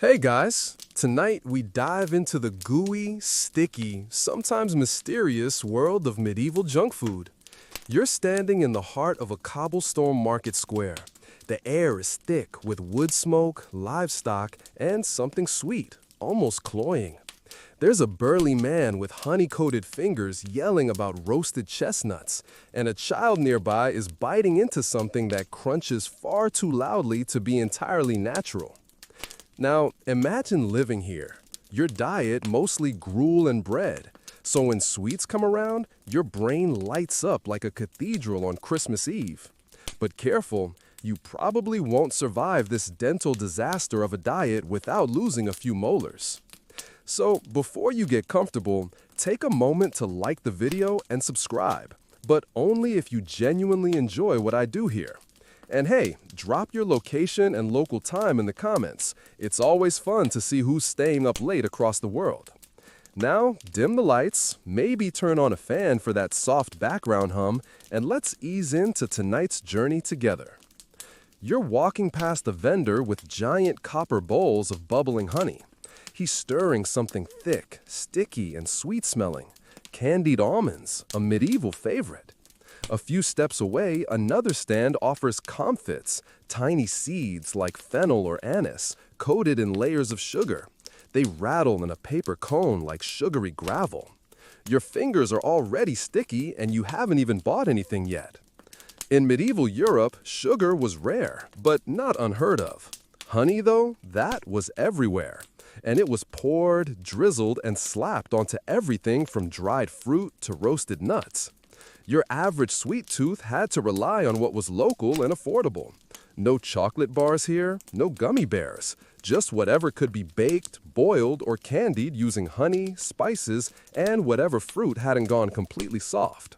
Hey guys! Tonight we dive into the gooey, sticky, sometimes mysterious world of medieval junk food. You're standing in the heart of a cobblestone market square. The air is thick with wood smoke, livestock, and something sweet, almost cloying. There's a burly man with honey-coated fingers yelling about roasted chestnuts, and a child nearby is biting into something that crunches far too loudly to be entirely natural. Now, imagine living here. Your diet mostly gruel and bread, so when sweets come around, your brain lights up like a cathedral on Christmas Eve. But careful, you probably won't survive this dental disaster of a diet without losing a few molars. So, before you get comfortable, take a moment to like the video and subscribe, but only if you genuinely enjoy what I do here. And hey, drop your location and local time in the comments. It's always fun to see who's staying up late across the world. Now, dim the lights, maybe turn on a fan for that soft background hum, and let's ease into tonight's journey together. You're walking past a vendor with giant copper bowls of bubbling honey. He's stirring something thick, sticky, and sweet-smelling. Candied almonds, a medieval favorite. A few steps away, another stand offers comfits, tiny seeds like fennel or anise, coated in layers of sugar. They rattle in a paper cone like sugary gravel. Your fingers are already sticky and you haven't even bought anything yet. In medieval Europe, sugar was rare, but not unheard of. Honey, though, that was everywhere. And it was poured, drizzled, and slapped onto everything from dried fruit to roasted nuts. Your average sweet tooth had to rely on what was local and affordable. No chocolate bars here, no gummy bears, just whatever could be baked, boiled, or candied using honey, spices, and whatever fruit hadn't gone completely soft.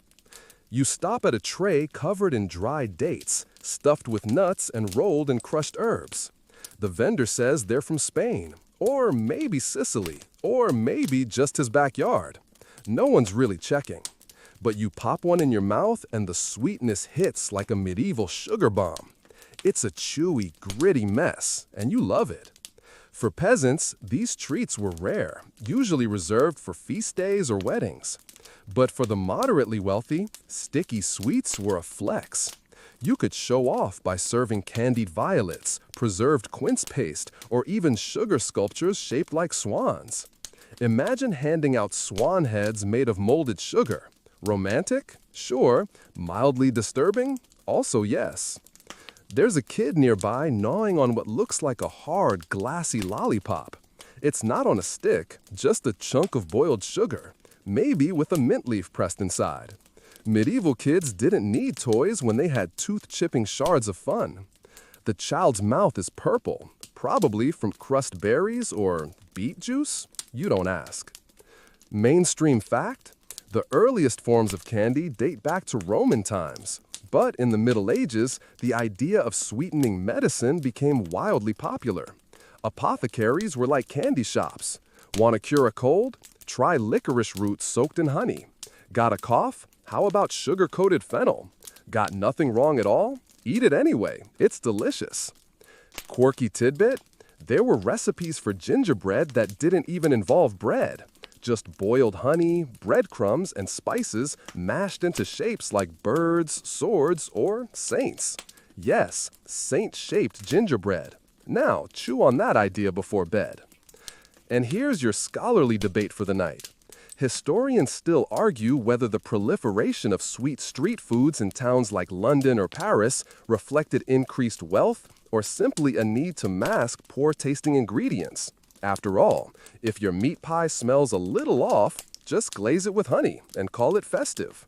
You stop at a tray covered in dried dates, stuffed with nuts and rolled in crushed herbs. The vendor says they're from Spain, or maybe Sicily, or maybe just his backyard. No one's really checking. But you pop one in your mouth and the sweetness hits like a medieval sugar bomb. It's a chewy, gritty mess, and you love it. For peasants, these treats were rare, usually reserved for feast days or weddings. But for the moderately wealthy, sticky sweets were a flex. You could show off by serving candied violets, preserved quince paste, or even sugar sculptures shaped like swans. Imagine handing out swan heads made of molded sugar. Romantic? Sure. Mildly disturbing? Also yes. There's a kid nearby gnawing on what looks like a hard, glassy lollipop. It's not on a stick, just a chunk of boiled sugar, maybe with a mint leaf pressed inside. Medieval kids didn't need toys when they had tooth-chipping shards of fun. The child's mouth is purple, probably from crushed berries or beet juice? You don't ask. Mainstream fact? The earliest forms of candy date back to Roman times, but in the Middle Ages, the idea of sweetening medicine became wildly popular. Apothecaries were like candy shops. Want to cure a cold? Try licorice roots soaked in honey. Got a cough? How about sugar-coated fennel? Got nothing wrong at all? Eat it anyway. It's delicious. Quirky tidbit? There were recipes for gingerbread that didn't even involve bread. Just boiled honey, breadcrumbs, and spices mashed into shapes like birds, swords, or saints. Yes, saint-shaped gingerbread. Now, chew on that idea before bed. And here's your scholarly debate for the night. Historians still argue whether the proliferation of sweet street foods in towns like London or Paris reflected increased wealth or simply a need to mask poor-tasting ingredients. After all, if your meat pie smells a little off, just glaze it with honey and call it festive.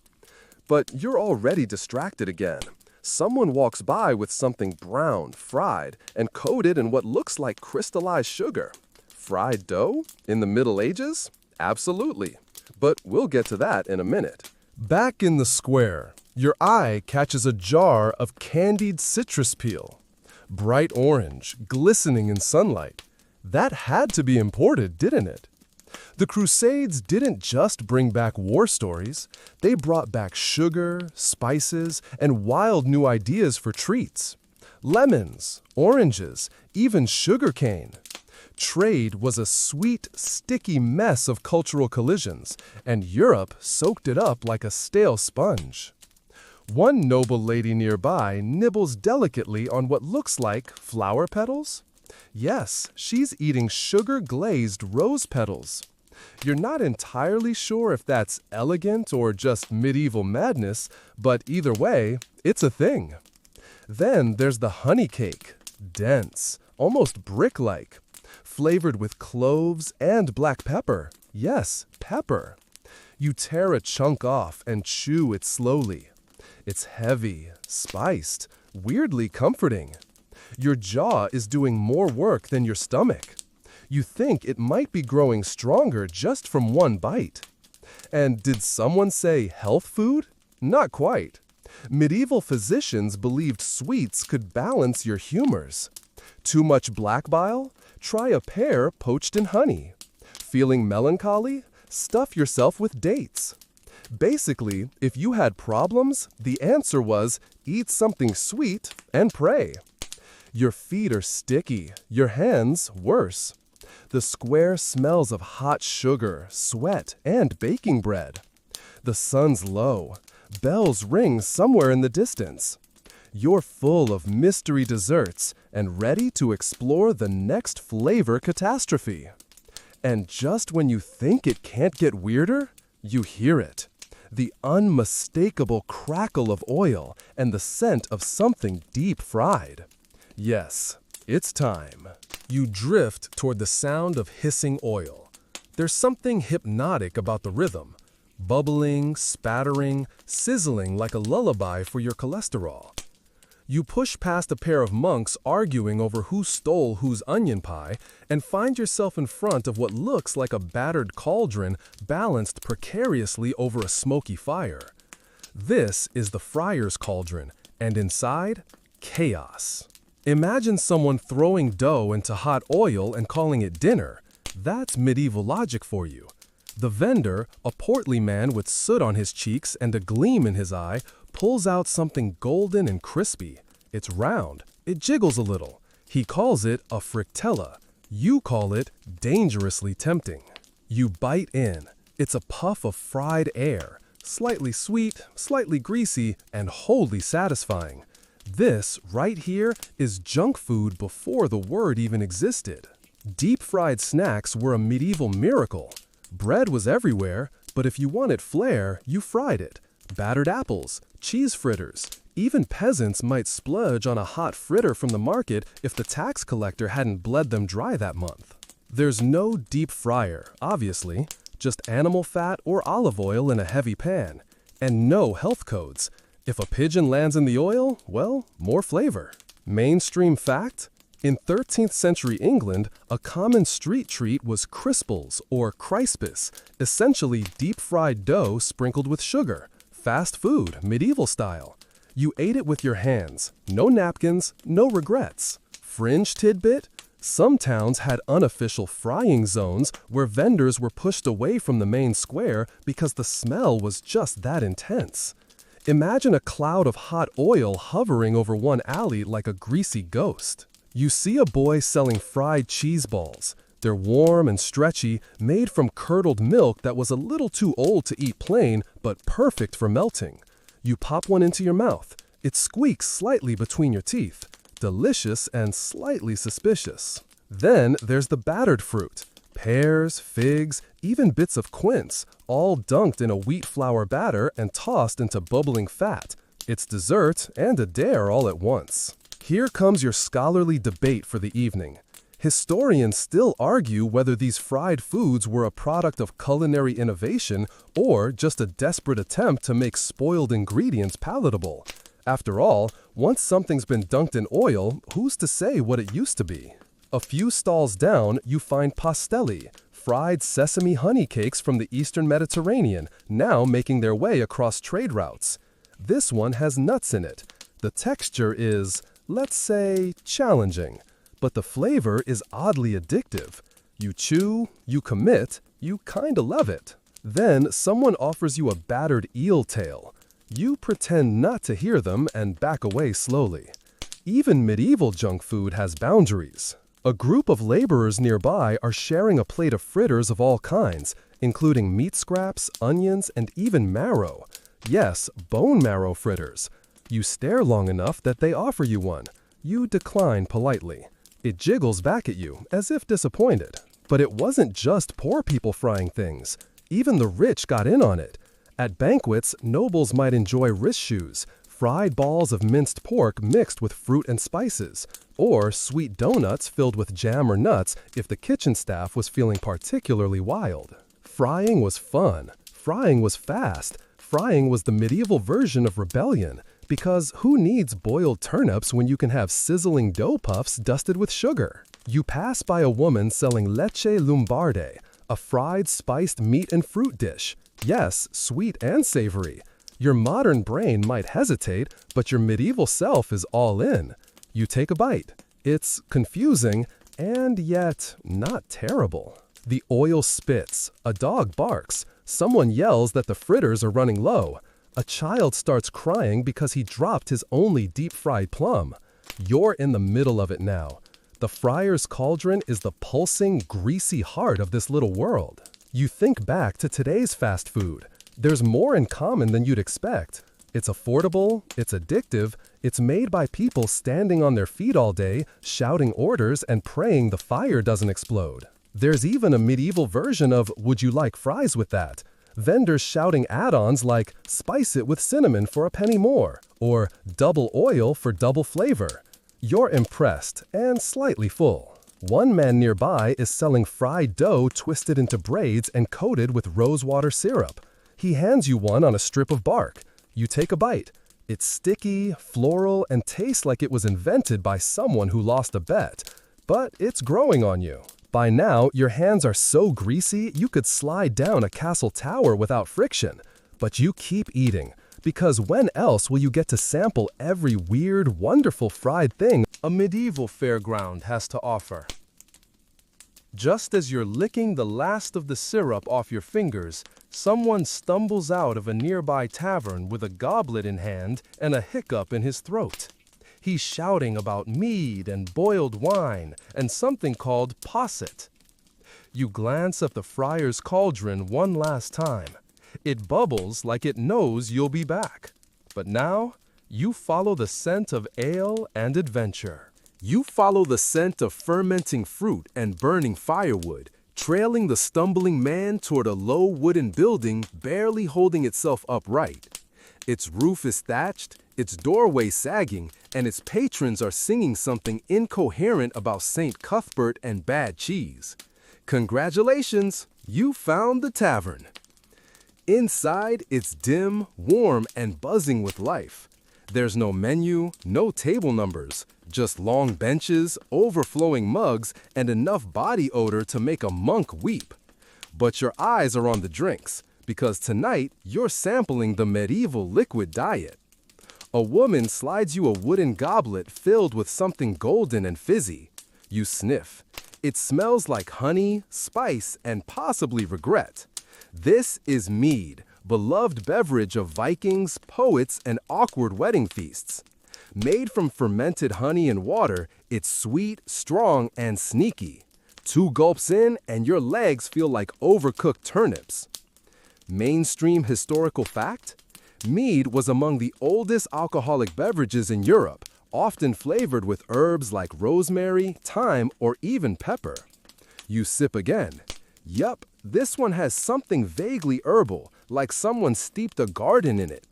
But you're already distracted again. Someone walks by with something brown, fried, and coated in what looks like crystallized sugar. Fried dough? In the Middle Ages? Absolutely. But we'll get to that in a minute. Back in the square, your eye catches a jar of candied citrus peel. Bright orange, glistening in sunlight. That had to be imported, didn't it? The Crusades didn't just bring back war stories. They brought back sugar, spices, and wild new ideas for treats. Lemons, oranges, even sugarcane. Trade was a sweet, sticky mess of cultural collisions, and Europe soaked it up like a stale sponge. One noble lady nearby nibbles delicately on what looks like flower petals. Yes, she's eating sugar-glazed rose petals. You're not entirely sure if that's elegant or just medieval madness, but either way, it's a thing. Then there's the honey cake, dense, almost brick-like, flavored with cloves and black pepper. Yes, pepper. You tear a chunk off and chew it slowly. It's heavy, spiced, weirdly comforting. Your jaw is doing more work than your stomach. You think it might be growing stronger just from one bite. And did someone say health food? Not quite. Medieval physicians believed sweets could balance your humors. Too much black bile? Try a pear poached in honey. Feeling melancholy? Stuff yourself with dates. Basically, if you had problems, the answer was eat something sweet and pray. Your feet are sticky, your hands worse. The square smells of hot sugar, sweat, and baking bread. The sun's low. Bells ring somewhere in the distance. You're full of mystery desserts and ready to explore the next flavor catastrophe. And just when you think it can't get weirder, you hear it. The unmistakable crackle of oil and the scent of something deep fried. Yes, it's time. You drift toward the sound of hissing oil. There's something hypnotic about the rhythm. Bubbling, spattering, sizzling like a lullaby for your cholesterol. You push past a pair of monks arguing over who stole whose onion pie and find yourself in front of what looks like a battered cauldron balanced precariously over a smoky fire. This is the friar's cauldron, and inside, chaos. Imagine someone throwing dough into hot oil and calling it dinner. That's medieval logic for you. The vendor, a portly man with soot on his cheeks and a gleam in his eye, pulls out something golden and crispy. It's round. It jiggles a little. He calls it a frittella. You call it dangerously tempting. You bite in. It's a puff of fried air, slightly sweet, slightly greasy, and wholly satisfying. This, right here, is junk food before the word even existed. Deep-fried snacks were a medieval miracle. Bread was everywhere, but if you wanted flair, you fried it. Battered apples, cheese fritters. Even peasants might splurge on a hot fritter from the market if the tax collector hadn't bled them dry that month. There's no deep fryer, obviously, just animal fat or olive oil in a heavy pan. And no health codes. If a pigeon lands in the oil, well, more flavor. Mainstream fact? In 13th century England, a common street treat was crisples or crispus, essentially deep-fried dough sprinkled with sugar. Fast food, medieval style. You ate it with your hands. No napkins, no regrets. Fringe tidbit? Some towns had unofficial frying zones where vendors were pushed away from the main square because the smell was just that intense. Imagine a cloud of hot oil hovering over one alley like a greasy ghost. You see a boy selling fried cheese balls. They're warm and stretchy, made from curdled milk that was a little too old to eat plain, but perfect for melting. You pop one into your mouth. It squeaks slightly between your teeth. Delicious and slightly suspicious. Then there's the battered fruit. Pears, figs, even bits of quince, all dunked in a wheat flour batter and tossed into bubbling fat. It's dessert and a dare all at once. Here comes your scholarly debate for the evening. Historians still argue whether these fried foods were a product of culinary innovation or just a desperate attempt to make spoiled ingredients palatable. After all, once something's been dunked in oil, who's to say what it used to be? A few stalls down, you find pastelli, fried sesame honey cakes from the Eastern Mediterranean, now making their way across trade routes. This one has nuts in it. The texture is, let's say, challenging. But the flavor is oddly addictive. You chew, you commit, you kinda love it. Then someone offers you a battered eel tail. You pretend not to hear them and back away slowly. Even medieval junk food has boundaries. A group of laborers nearby are sharing a plate of fritters of all kinds, including meat scraps, onions, and even marrow. Yes, bone marrow fritters. You stare long enough that they offer you one. You decline politely. It jiggles back at you, as if disappointed. But it wasn't just poor people frying things. Even the rich got in on it. At banquets, nobles might enjoy rishus, fried balls of minced pork mixed with fruit and spices, or sweet donuts filled with jam or nuts if the kitchen staff was feeling particularly wild. Frying was fun. Frying was fast. Frying was the medieval version of rebellion, because who needs boiled turnips when you can have sizzling dough puffs dusted with sugar? You pass by a woman selling leche lumbarde, a fried spiced meat and fruit dish. Yes, sweet and savory. Your modern brain might hesitate, but your medieval self is all in. You take a bite. It's confusing, and yet not terrible. The oil spits. A dog barks. Someone yells that the fritters are running low. A child starts crying because he dropped his only deep-fried plum. You're in the middle of it now. The fryer's cauldron is the pulsing, greasy heart of this little world. You think back to today's fast food. There's more in common than you'd expect. It's affordable, it's addictive, it's made by people standing on their feet all day, shouting orders and praying the fire doesn't explode. There's even a medieval version of "Would you like fries with that?" Vendors shouting add-ons like "Spice it with cinnamon for a penny more," or "Double oil for double flavor." You're impressed and slightly full. One man nearby is selling fried dough twisted into braids and coated with rosewater syrup. He hands you one on a strip of bark. You take a bite. It's sticky, floral, and tastes like it was invented by someone who lost a bet. But it's growing on you. By now, your hands are so greasy you could slide down a castle tower without friction. But you keep eating, because when else will you get to sample every weird, wonderful fried thing a medieval fairground has to offer? Just as you're licking the last of the syrup off your fingers, someone stumbles out of a nearby tavern with a goblet in hand and a hiccup in his throat. He's shouting about mead and boiled wine and something called posset. You glance at the friar's cauldron one last time. It bubbles like it knows you'll be back. But now, you follow the scent of ale and adventure. You follow the scent of fermenting fruit and burning firewood, trailing the stumbling man toward a low wooden building barely holding itself upright. Its roof is thatched, its doorway sagging, and its patrons are singing something incoherent about St. Cuthbert and bad cheese. Congratulations, you found the tavern. Inside, it's dim, warm, and buzzing with life. There's no menu, no table numbers, just long benches, overflowing mugs, and enough body odor to make a monk weep. But your eyes are on the drinks, because tonight you're sampling the medieval liquid diet. A woman slides you a wooden goblet filled with something golden and fizzy. You sniff. It smells like honey, spice, and possibly regret. This is mead, beloved beverage of Vikings, poets, and awkward wedding feasts. Made from fermented honey and water, it's sweet, strong, and sneaky. 2 gulps in, and your legs feel like overcooked turnips. Mainstream historical fact? Mead was among the oldest alcoholic beverages in Europe, often flavored with herbs like rosemary, thyme, or even pepper. You sip again. Yup, this one has something vaguely herbal, like someone steeped a garden in it.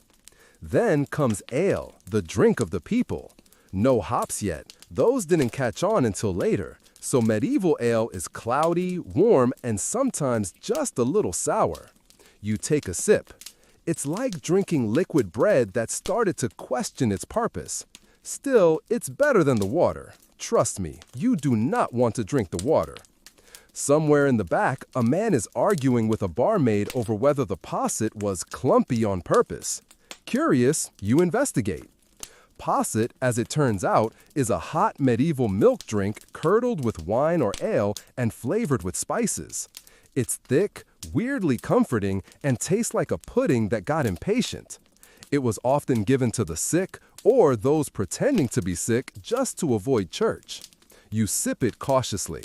Then comes ale, the drink of the people. No hops yet, those didn't catch on until later, so medieval ale is cloudy, warm, and sometimes just a little sour. You take a sip. It's like drinking liquid bread that started to question its purpose. Still, it's better than the water. Trust me, you do not want to drink the water. Somewhere in the back, a man is arguing with a barmaid over whether the posset was clumpy on purpose. Curious, you investigate. Posset, as it turns out, is a hot medieval milk drink curdled with wine or ale and flavored with spices. It's thick, weirdly comforting, and tastes like a pudding that got impatient. It was often given to the sick or those pretending to be sick just to avoid church. You sip it cautiously.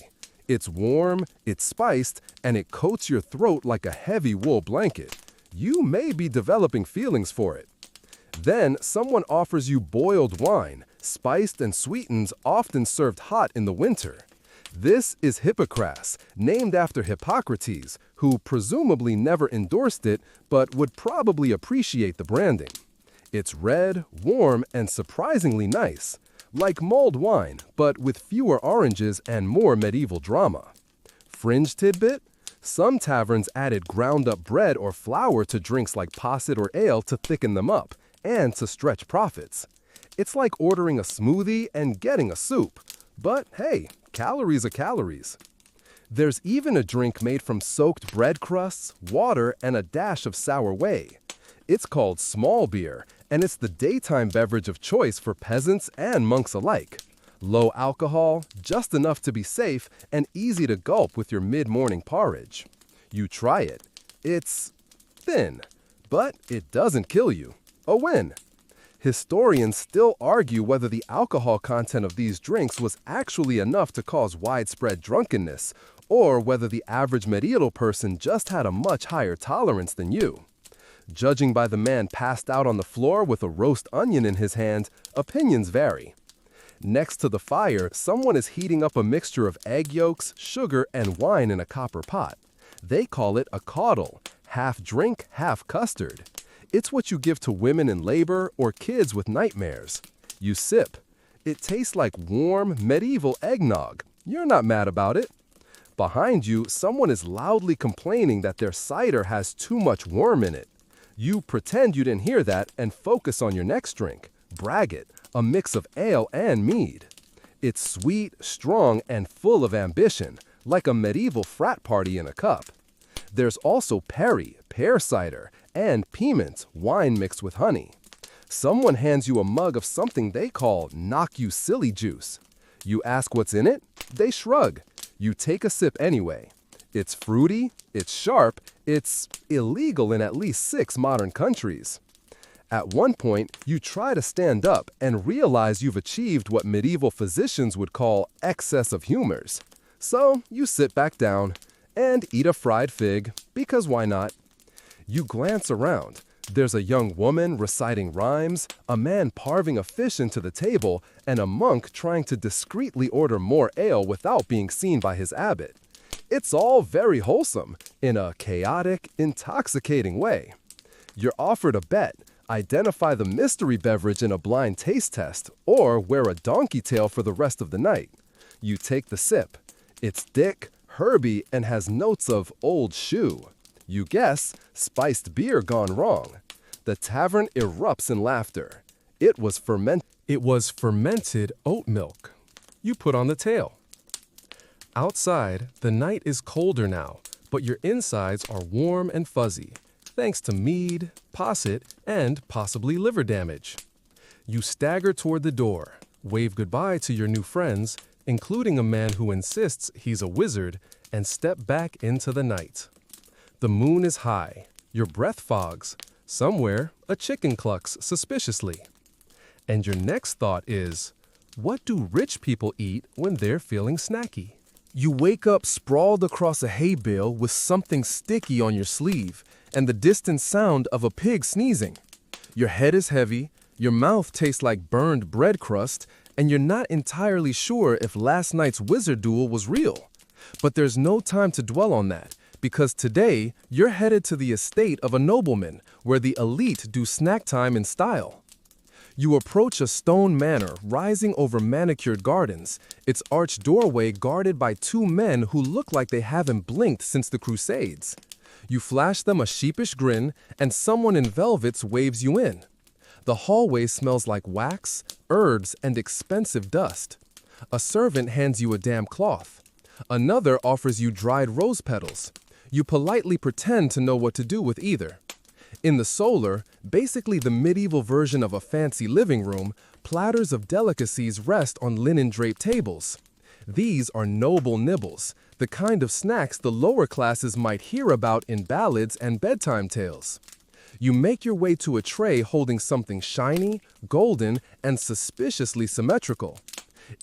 It's warm, it's spiced, and it coats your throat like a heavy wool blanket. You may be developing feelings for it. Then someone offers you boiled wine, spiced and sweetened, often served hot in the winter. This is Hippocras, named after Hippocrates, who presumably never endorsed it but would probably appreciate the branding. It's red, warm, and surprisingly nice, like mulled wine, but with fewer oranges and more medieval drama. Fringe tidbit? Some taverns added ground-up bread or flour to drinks like posset or ale to thicken them up, and to stretch profits. It's like ordering a smoothie and getting a soup. But hey, calories are calories. There's even a drink made from soaked bread crusts, water, and a dash of sour whey. It's called small beer, and it's the daytime beverage of choice for peasants and monks alike. Low alcohol, just enough to be safe, and easy to gulp with your mid-morning porridge. You try it. It's thin, but it doesn't kill you. A win. Historians still argue whether the alcohol content of these drinks was actually enough to cause widespread drunkenness, or whether the average medieval person just had a much higher tolerance than you. Judging by the man passed out on the floor with a roast onion in his hand, opinions vary. Next to the fire, someone is heating up a mixture of egg yolks, sugar, and wine in a copper pot. They call it a caudle, half drink, half custard. It's what you give to women in labor or kids with nightmares. You sip. It tastes like warm, medieval eggnog. You're not mad about it. Behind you, someone is loudly complaining that their cider has too much worm in it. You pretend you didn't hear that and focus on your next drink, braggot, a mix of ale and mead. It's sweet, strong, and full of ambition, like a medieval frat party in a cup. There's also perry, pear cider, and piment, wine mixed with honey. Someone hands you a mug of something they call knock you silly juice. You ask what's in it? They shrug. You take a sip anyway. It's fruity, it's sharp, it's illegal in at least 6 modern countries. At one point, you try to stand up and realize you've achieved what medieval physicians would call excess of humors. So you sit back down and eat a fried fig, because why not? You glance around. There's a young woman reciting rhymes, a man parving a fish into the table, and a monk trying to discreetly order more ale without being seen by his abbot. It's all very wholesome, in a chaotic, intoxicating way. You're offered a bet, identify the mystery beverage in a blind taste test, or wear a donkey tail for the rest of the night. You take the sip. It's thick, herby, and has notes of old shoe. You guess, spiced beer gone wrong. The tavern erupts in laughter. It was fermented oat milk. You put on the tail. Outside, the night is colder now, but your insides are warm and fuzzy, thanks to mead, posset, and possibly liver damage. You stagger toward the door, wave goodbye to your new friends, including a man who insists he's a wizard, and step back into the night. The moon is high. Your breath fogs. Somewhere, a chicken clucks suspiciously. And your next thought is, what do rich people eat when they're feeling snacky? You wake up sprawled across a hay bale with something sticky on your sleeve and the distant sound of a pig sneezing. Your head is heavy, your mouth tastes like burned bread crust, and you're not entirely sure if last night's wizard duel was real. But there's no time to dwell on that, because today you're headed to the estate of a nobleman where the elite do snack time in style. You approach a stone manor rising over manicured gardens, its arched doorway guarded by 2 men who look like they haven't blinked since the Crusades. You flash them a sheepish grin, and someone in velvets waves you in. The hallway smells like wax, herbs, and expensive dust. A servant hands you a damp cloth. Another offers you dried rose petals. You politely pretend to know what to do with either. In the solar, basically the medieval version of a fancy living room, platters of delicacies rest on linen-draped tables. These are noble nibbles, the kind of snacks the lower classes might hear about in ballads and bedtime tales. You make your way to a tray holding something shiny, golden, and suspiciously symmetrical.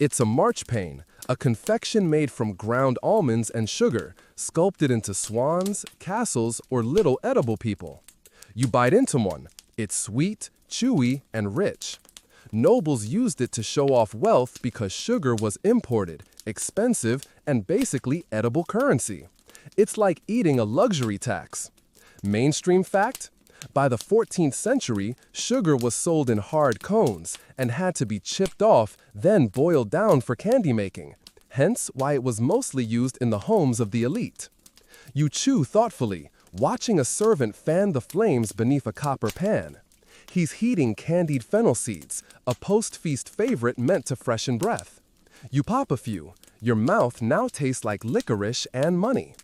It's a marchpane, a confection made from ground almonds and sugar, sculpted into swans, castles, or little edible people. You bite into one. It's sweet, chewy, and rich. Nobles used it to show off wealth because sugar was imported, expensive, and basically edible currency. It's like eating a luxury tax. Mainstream fact? By the 14th century, sugar was sold in hard cones and had to be chipped off, then boiled down for candy making. Hence why it was mostly used in the homes of the elite. You chew thoughtfully, watching a servant fan the flames beneath a copper pan. He's heating candied fennel seeds, a post-feast favorite meant to freshen breath. You pop a few. Your mouth now tastes like licorice and money.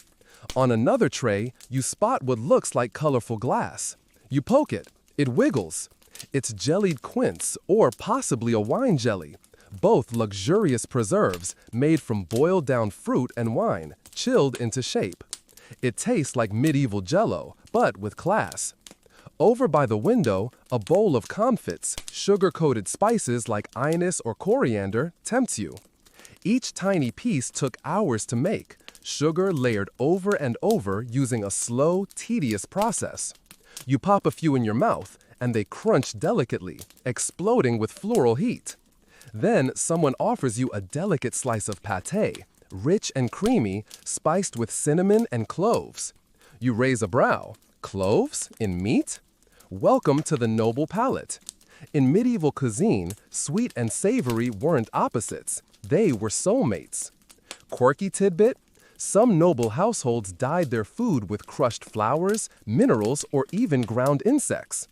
On another tray, you spot what looks like colorful glass. You poke it. It wiggles. It's jellied quince or possibly a wine jelly, both luxurious preserves made from boiled down fruit and wine, chilled into shape. It tastes like medieval Jell-O, but with class. Over by the window, a bowl of comfits, sugar-coated spices like anise or coriander, tempts you. Each tiny piece took hours to make, sugar layered over and over using a slow, tedious process. You pop a few in your mouth, and they crunch delicately, exploding with floral heat. Then someone offers you a delicate slice of pâté, rich and creamy, spiced with cinnamon and cloves. You raise a brow. Cloves in meat? Welcome to the noble palate. In medieval cuisine, sweet and savory weren't opposites. They were soulmates. Quirky tidbit? Some noble households dyed their food with crushed flowers, minerals, or even ground insects.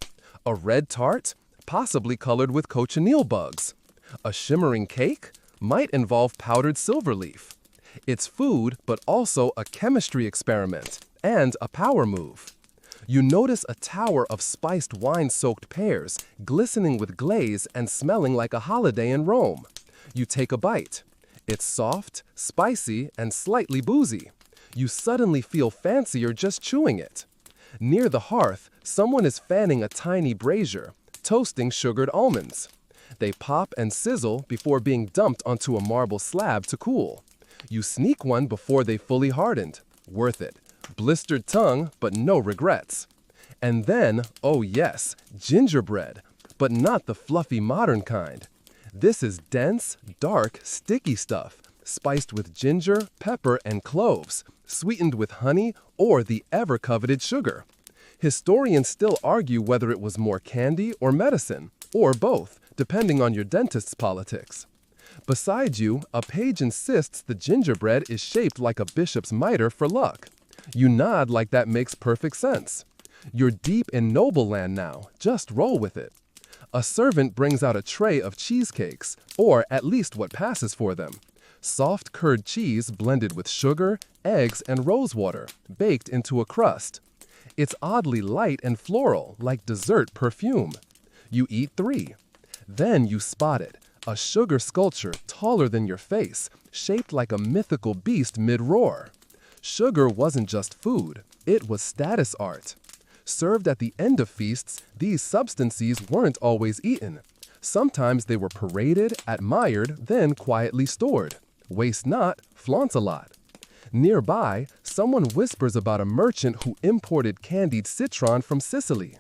A red tart? Possibly colored with cochineal bugs. A shimmering cake? Might involve powdered silver leaf. It's food, but also a chemistry experiment and a power move. You notice a tower of spiced wine-soaked pears, glistening with glaze and smelling like a holiday in Rome. You take a bite. It's soft, spicy, and slightly boozy. You suddenly feel fancier just chewing it. Near the hearth, someone is fanning a tiny brazier, toasting sugared almonds. They pop and sizzle before being dumped onto a marble slab to cool. You sneak one before they fully hardened. Worth it. Blistered tongue, but no regrets. And then, oh yes, gingerbread, but not the fluffy modern kind. This is dense, dark, sticky stuff, spiced with ginger, pepper, and cloves, sweetened with honey or the ever-coveted sugar. Historians still argue whether it was more candy or medicine, or both, depending on your dentist's politics. Beside you, a page insists the gingerbread is shaped like a bishop's mitre for luck. You nod like that makes perfect sense. You're deep in noble land now, just roll with it. A servant brings out a tray of cheesecakes, or at least what passes for them. Soft curd cheese blended with sugar, eggs, and rosewater, baked into a crust. It's oddly light and floral, like dessert perfume. You eat 3. Then you spot it, a sugar sculpture taller than your face, shaped like a mythical beast mid-roar. Sugar wasn't just food, it was status art. Served at the end of feasts, these substances weren't always eaten. Sometimes they were paraded, admired, then quietly stored. Waste not, flaunt a lot. Nearby, someone whispers about a merchant who imported candied citron from Sicily.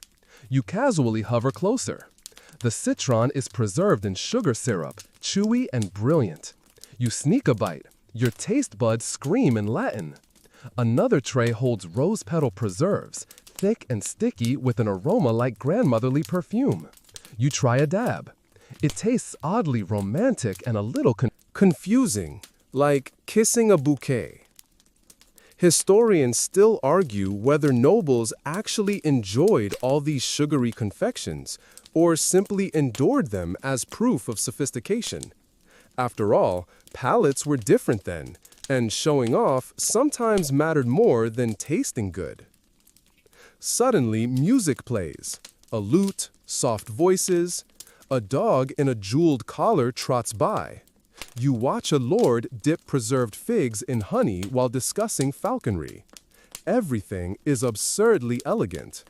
You casually hover closer. The citron is preserved in sugar syrup, chewy and brilliant. You sneak a bite. Your taste buds scream in Latin. Another tray holds rose petal preserves, thick and sticky with an aroma like grandmotherly perfume. You try a dab. It tastes oddly romantic and a little confusing, like kissing a bouquet. Historians still argue whether nobles actually enjoyed all these sugary confections or simply endured them as proof of sophistication. After all, palates were different then, and showing off sometimes mattered more than tasting good. Suddenly, music plays. A lute, soft voices. A dog in a jeweled collar trots by. You watch a lord dip preserved figs in honey while discussing falconry. Everything is absurdly elegant.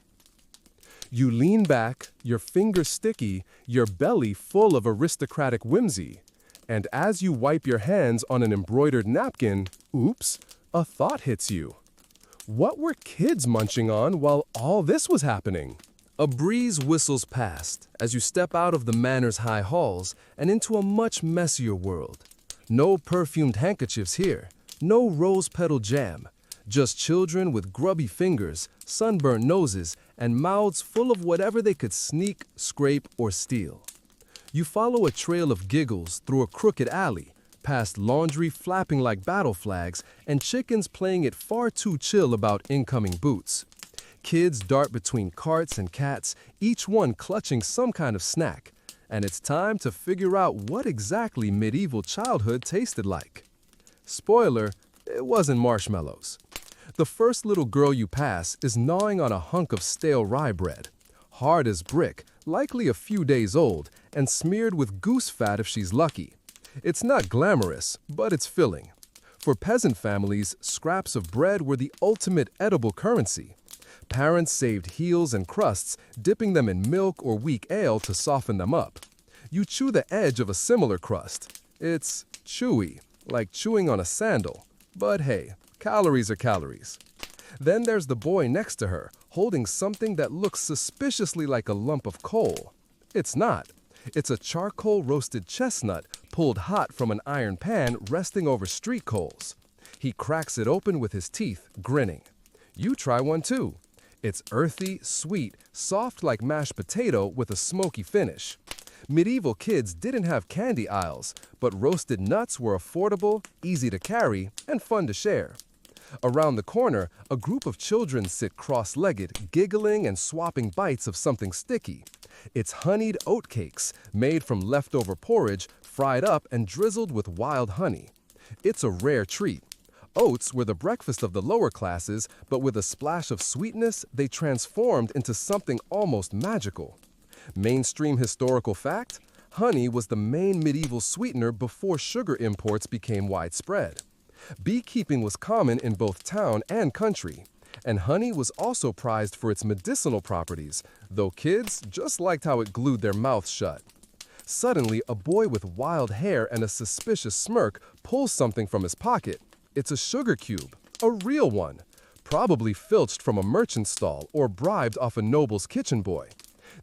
You lean back, your fingers sticky, your belly full of aristocratic whimsy, And as you wipe your hands on an embroidered napkin, oops, a thought hits you. What were kids munching on while all this was happening? A breeze whistles past as you step out of the manor's high halls and into a much messier world. No perfumed handkerchiefs here, no rose petal jam, just children with grubby fingers, sunburnt noses, and mouths full of whatever they could sneak, scrape, or steal. You follow a trail of giggles through a crooked alley, past laundry flapping like battle flags and chickens playing it far too chill about incoming boots. Kids dart between carts and cats, each one clutching some kind of snack, and it's time to figure out what exactly medieval childhood tasted like. Spoiler, it wasn't marshmallows. The first little girl you pass is gnawing on a hunk of stale rye bread, hard as brick, likely a few days old, and smeared with goose fat if she's lucky. It's not glamorous, but it's filling. For peasant families, scraps of bread were the ultimate edible currency. Parents saved heels and crusts, dipping them in milk or weak ale to soften them up. You chew the edge of a similar crust. It's chewy, like chewing on a sandal. But hey, calories are calories. Then there's the boy next to her, holding something that looks suspiciously like a lump of coal. It's not. It's a charcoal-roasted chestnut pulled hot from an iron pan resting over street coals. He cracks it open with his teeth, grinning. You try one too. It's earthy, sweet, soft like mashed potato with a smoky finish. Medieval kids didn't have candy aisles, but roasted nuts were affordable, easy to carry, and fun to share. Around the corner, a group of children sit cross-legged, giggling and swapping bites of something sticky. It's honeyed oat cakes, made from leftover porridge, fried up and drizzled with wild honey. It's a rare treat. Oats were the breakfast of the lower classes, but with a splash of sweetness, they transformed into something almost magical. Mainstream historical fact: honey was the main medieval sweetener before sugar imports became widespread. Beekeeping was common in both town and country, and honey was also prized for its medicinal properties, though kids just liked how it glued their mouths shut. Suddenly, a boy with wild hair and a suspicious smirk pulls something from his pocket. It's a sugar cube, a real one, probably filched from a merchant's stall or bribed off a noble's kitchen boy.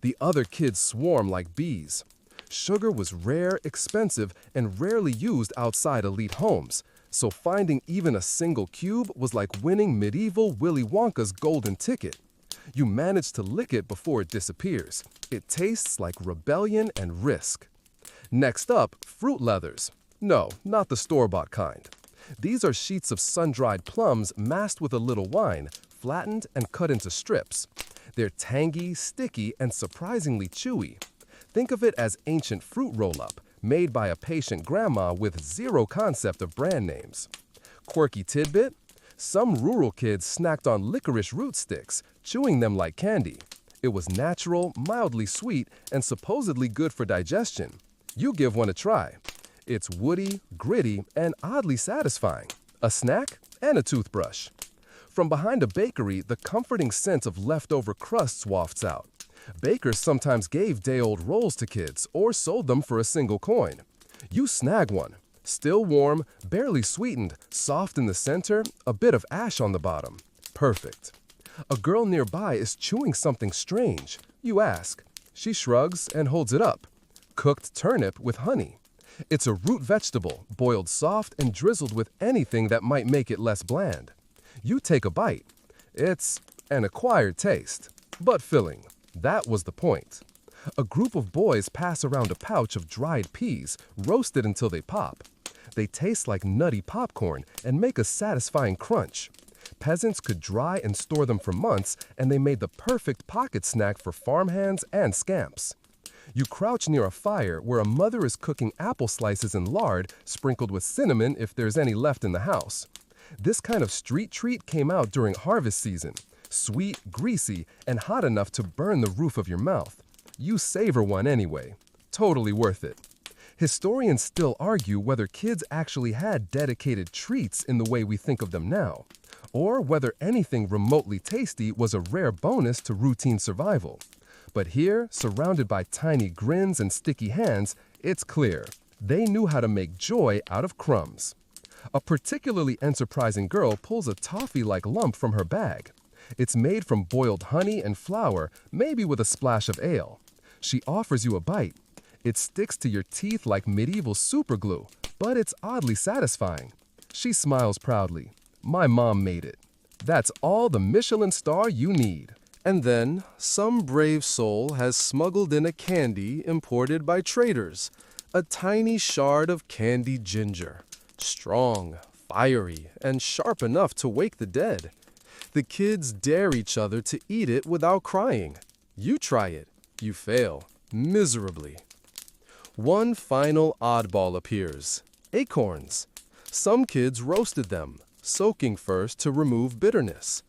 The other kids swarm like bees. Sugar was rare, expensive, and rarely used outside elite homes, so finding even a single cube was like winning medieval Willy Wonka's golden ticket. You manage to lick it before it disappears. It tastes like rebellion and risk. Next up, fruit leathers. No, not the store-bought kind. These are sheets of sun-dried plums masked with a little wine, flattened and cut into strips. They're tangy, sticky, and surprisingly chewy. Think of it as ancient fruit roll-up, made by a patient grandma with zero concept of brand names. Quirky tidbit: some rural kids snacked on licorice root sticks, chewing them like candy. It was natural, mildly sweet, and supposedly good for digestion. You give one a try. It's woody, gritty, and oddly satisfying. A snack and a toothbrush. From behind a bakery, the comforting scent of leftover crusts wafts out. Bakers sometimes gave day-old rolls to kids or sold them for a single coin. You snag one. Still warm, barely sweetened, soft in the center, a bit of ash on the bottom. Perfect. A girl nearby is chewing something strange. You ask. She shrugs and holds it up. Cooked turnip with honey. It's a root vegetable, boiled soft and drizzled with anything that might make it less bland. You take a bite. It's an acquired taste, but filling. That was the point. A group of boys pass around a pouch of dried peas, roasted until they pop. They taste like nutty popcorn and make a satisfying crunch. Peasants could dry and store them for months, and they made the perfect pocket snack for farmhands and scamps. You crouch near a fire where a mother is cooking apple slices in lard, sprinkled with cinnamon if there's any left in the house. This kind of street treat came out during harvest season. Sweet, greasy, and hot enough to burn the roof of your mouth. You savor one anyway. Totally worth it. Historians still argue whether kids actually had dedicated treats in the way we think of them now, or whether anything remotely tasty was a rare bonus to routine survival. But here, surrounded by tiny grins and sticky hands, it's clear. They knew how to make joy out of crumbs. A particularly enterprising girl pulls a toffee-like lump from her bag. It's made from boiled honey and flour, maybe with a splash of ale. She offers you a bite. It sticks to your teeth like medieval superglue, but it's oddly satisfying. She smiles proudly. My mom made it. That's all the Michelin star you need. And then, some brave soul has smuggled in a candy imported by traders. A tiny shard of candied ginger. Strong, fiery, and sharp enough to wake the dead. The kids dare each other to eat it without crying. You try it. You fail. Miserably. One final oddball appears. Acorns. Some kids roasted them, soaking first to remove bitterness.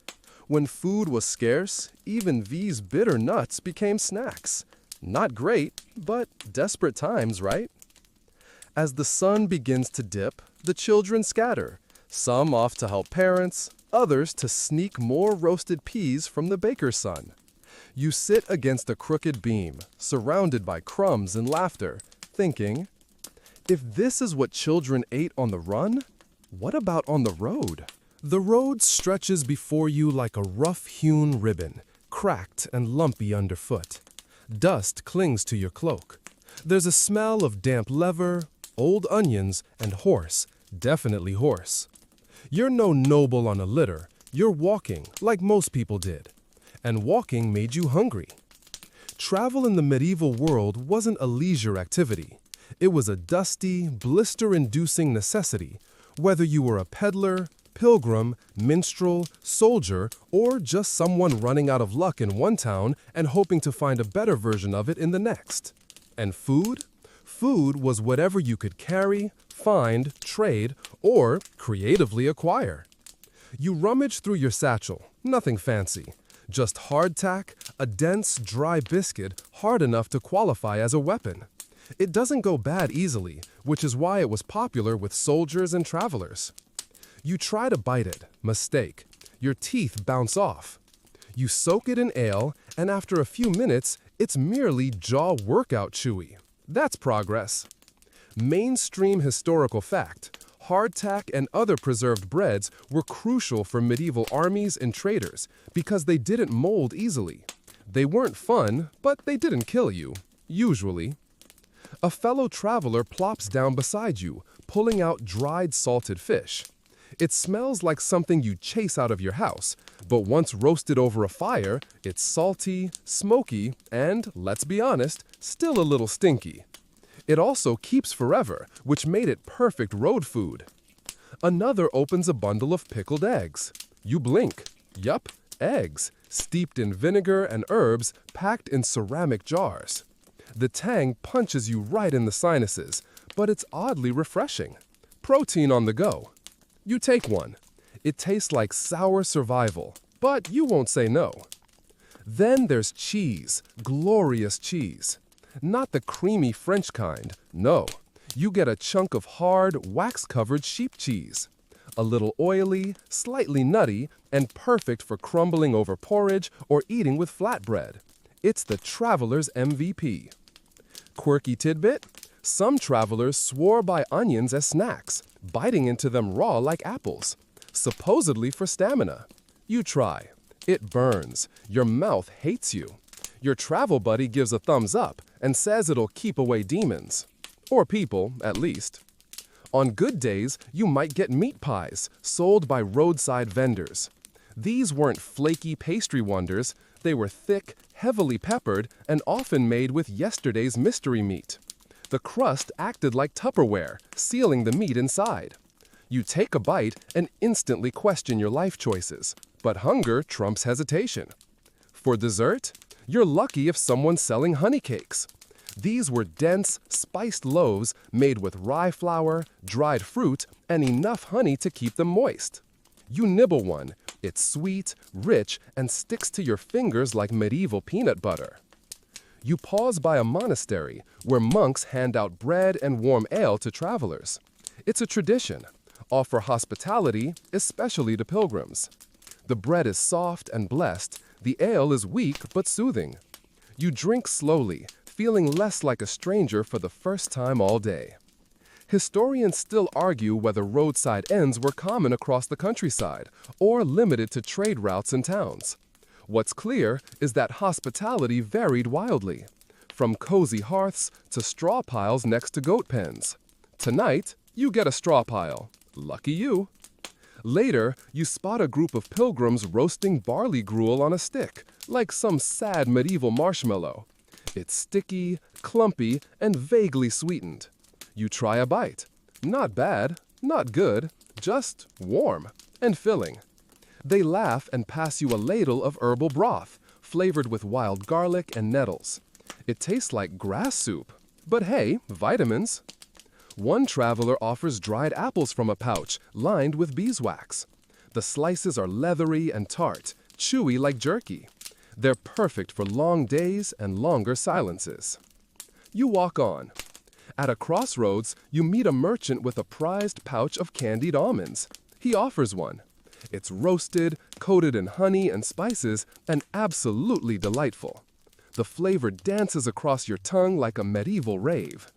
When food was scarce, even these bitter nuts became snacks. Not great, but desperate times, right? As the sun begins to dip, the children scatter, some off to help parents, others to sneak more roasted peas from the baker's son. You sit against a crooked beam, surrounded by crumbs and laughter, thinking, if this is what children ate on the run, what about on the road? The road stretches before you like a rough-hewn ribbon, cracked and lumpy underfoot. Dust clings to your cloak. There's a smell of damp leather, old onions, and horse, definitely horse. You're no noble on a litter. You're walking like most people did. And walking made you hungry. Travel in the medieval world wasn't a leisure activity. It was a dusty, blister-inducing necessity, whether you were a peddler, pilgrim, minstrel, soldier, or just someone running out of luck in one town and hoping to find a better version of it in the next. And food? Food was whatever you could carry, find, trade, or creatively acquire. You rummage through your satchel, nothing fancy. Just hardtack, a dense, dry biscuit hard enough to qualify as a weapon. It doesn't go bad easily, which is why it was popular with soldiers and travelers. You try to bite it, mistake. Your teeth bounce off. You soak it in ale, and after a few minutes, it's merely jaw workout chewy. That's progress. Mainstream historical fact. Hardtack and other preserved breads were crucial for medieval armies and traders because they didn't mold easily. They weren't fun, but they didn't kill you, usually. A fellow traveler plops down beside you, pulling out dried salted fish. It smells like something you chase out of your house, but once roasted over a fire, it's salty, smoky, and, let's be honest, still a little stinky. It also keeps forever, which made it perfect road food. Another opens a bundle of pickled eggs. You blink. Yup, eggs, steeped in vinegar and herbs, packed in ceramic jars. The tang punches you right in the sinuses, but it's oddly refreshing. Protein on the go. You take one. It tastes like sour survival, but you won't say no. Then there's cheese, glorious cheese. Not the creamy French kind, no. You get a chunk of hard, wax-covered sheep cheese. A little oily, slightly nutty, and perfect for crumbling over porridge or eating with flatbread. It's the traveler's MVP. Quirky tidbit? Some travelers swore by onions as snacks, biting into them raw like apples, supposedly for stamina. You try. It burns. Your mouth hates you. Your travel buddy gives a thumbs up and says it'll keep away demons. Or people, at least. On good days, you might get meat pies, sold by roadside vendors. These weren't flaky pastry wonders. They were thick, heavily peppered, and often made with yesterday's mystery meat. The crust acted like Tupperware, sealing the meat inside. You take a bite and instantly question your life choices. But hunger trumps hesitation. For dessert? You're lucky if someone's selling honey cakes. These were dense, spiced loaves made with rye flour, dried fruit, and enough honey to keep them moist. You nibble one. It's sweet, rich, and sticks to your fingers like medieval peanut butter. You pause by a monastery where monks hand out bread and warm ale to travelers. It's a tradition. Offer hospitality, especially to pilgrims. The bread is soft and blessed. The ale is weak but soothing. You drink slowly, feeling less like a stranger for the first time all day. Historians still argue whether roadside inns were common across the countryside or limited to trade routes and towns. What's clear is that hospitality varied wildly, from cozy hearths to straw piles next to goat pens. Tonight, you get a straw pile. Lucky you. Later, you spot a group of pilgrims roasting barley gruel on a stick, like some sad medieval marshmallow. It's sticky, clumpy, and vaguely sweetened. You try a bite. Not bad, not good, just warm and filling. They laugh and pass you a ladle of herbal broth, flavored with wild garlic and nettles. It tastes like grass soup, but hey, vitamins. One traveler offers dried apples from a pouch, lined with beeswax. The slices are leathery and tart, chewy like jerky. They're perfect for long days and longer silences. You walk on. At a crossroads, you meet a merchant with a prized pouch of candied almonds. He offers one. It's roasted, coated in honey and spices, and absolutely delightful. The flavor dances across your tongue like a medieval rave.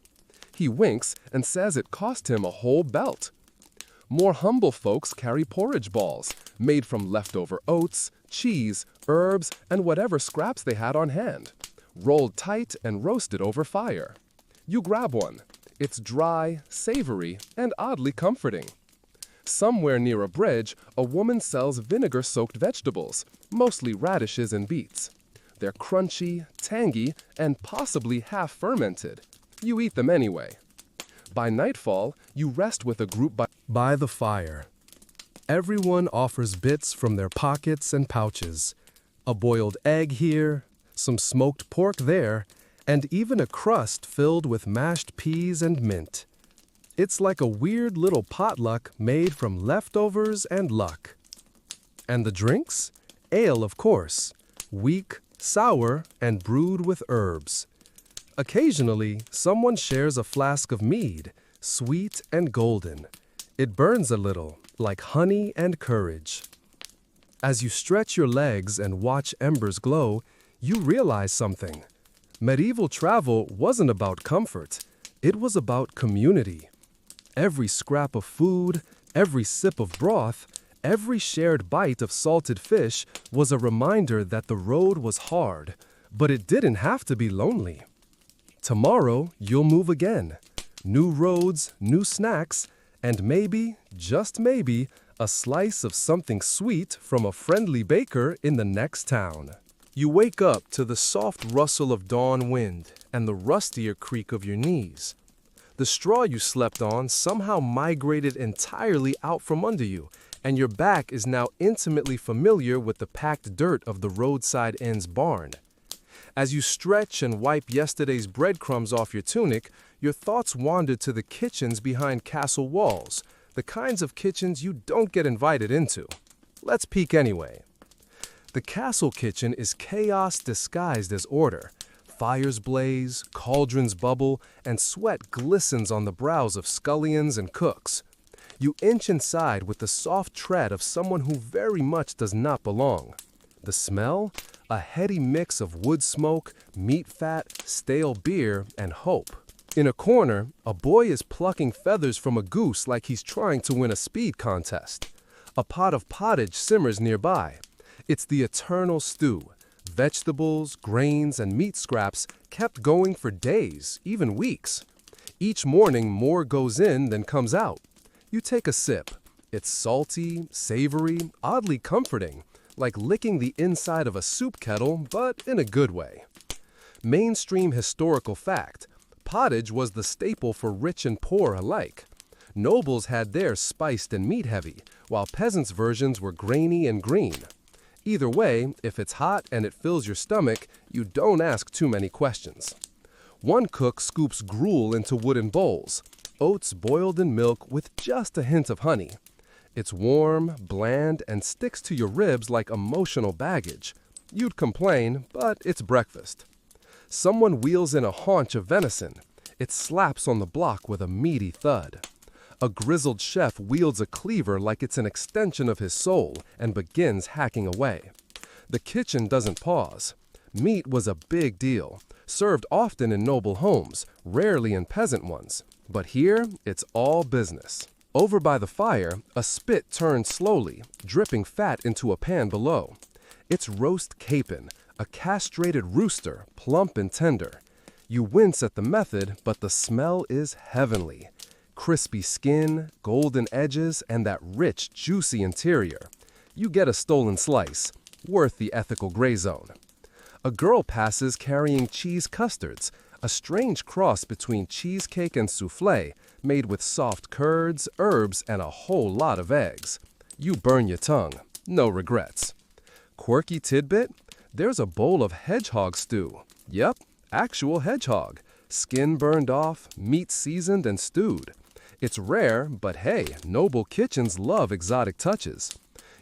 He winks and says it cost him a whole belt. More humble folks carry porridge balls, made from leftover oats, cheese, herbs, and whatever scraps they had on hand, rolled tight and roasted over fire. You grab one. It's dry, savory, and oddly comforting. Somewhere near a bridge, a woman sells vinegar-soaked vegetables, mostly radishes and beets. They're crunchy, tangy, and possibly half-fermented. You eat them anyway. By nightfall, you rest with a group by the fire. Everyone offers bits from their pockets and pouches. A boiled egg here, some smoked pork there, and even a crust filled with mashed peas and mint. It's like a weird little potluck made from leftovers and luck. And the drinks? Ale, of course. Weak, sour, and brewed with herbs. Occasionally, someone shares a flask of mead, sweet and golden. It burns a little, like honey and courage. As you stretch your legs and watch embers glow, you realize something. Medieval travel wasn't about comfort. It was about community. Every scrap of food, every sip of broth, every shared bite of salted fish was a reminder that the road was hard, but it didn't have to be lonely. Tomorrow, you'll move again. New roads, new snacks, and maybe, just maybe, a slice of something sweet from a friendly baker in the next town. You wake up to the soft rustle of dawn wind and the rustier creak of your knees. The straw you slept on somehow migrated entirely out from under you, and your back is now intimately familiar with the packed dirt of the roadside inn's barn. As you stretch and wipe yesterday's breadcrumbs off your tunic, your thoughts wander to the kitchens behind castle walls, the kinds of kitchens you don't get invited into. Let's peek anyway. The castle kitchen is chaos disguised as order. Fires blaze, cauldrons bubble, and sweat glistens on the brows of scullions and cooks. You inch inside with the soft tread of someone who very much does not belong. The smell? A heady mix of wood smoke, meat fat, stale beer, and hope. In a corner, a boy is plucking feathers from a goose like he's trying to win a speed contest. A pot of pottage simmers nearby. It's the eternal stew. Vegetables, grains, and meat scraps kept going for days, even weeks. Each morning, more goes in than comes out. You take a sip. It's salty, savory, oddly comforting, like licking the inside of a soup kettle, but in a good way. Mainstream historical fact: pottage was the staple for rich and poor alike. Nobles had theirs spiced and meat-heavy, while peasants' versions were grainy and green. Either way, if it's hot and it fills your stomach, you don't ask too many questions. One cook scoops gruel into wooden bowls, oats boiled in milk with just a hint of honey. It's warm, bland, and sticks to your ribs like emotional baggage. You'd complain, but it's breakfast. Someone wheels in a haunch of venison. It slaps on the block with a meaty thud. A grizzled chef wields a cleaver like it's an extension of his soul and begins hacking away. The kitchen doesn't pause. Meat was a big deal, served often in noble homes, rarely in peasant ones. But here, it's all business. Over by the fire, a spit turns slowly, dripping fat into a pan below. It's roast capon, a castrated rooster, plump and tender. You wince at the method, but the smell is heavenly. Crispy skin, golden edges, and that rich, juicy interior. You get a stolen slice, worth the ethical gray zone. A girl passes carrying cheese custards, a strange cross between cheesecake and soufflé, made with soft curds, herbs, and a whole lot of eggs. You burn your tongue, no regrets. Quirky tidbit? There's a bowl of hedgehog stew. Yep, actual hedgehog. Skin burned off, meat seasoned and stewed. It's rare, but hey, noble kitchens love exotic touches.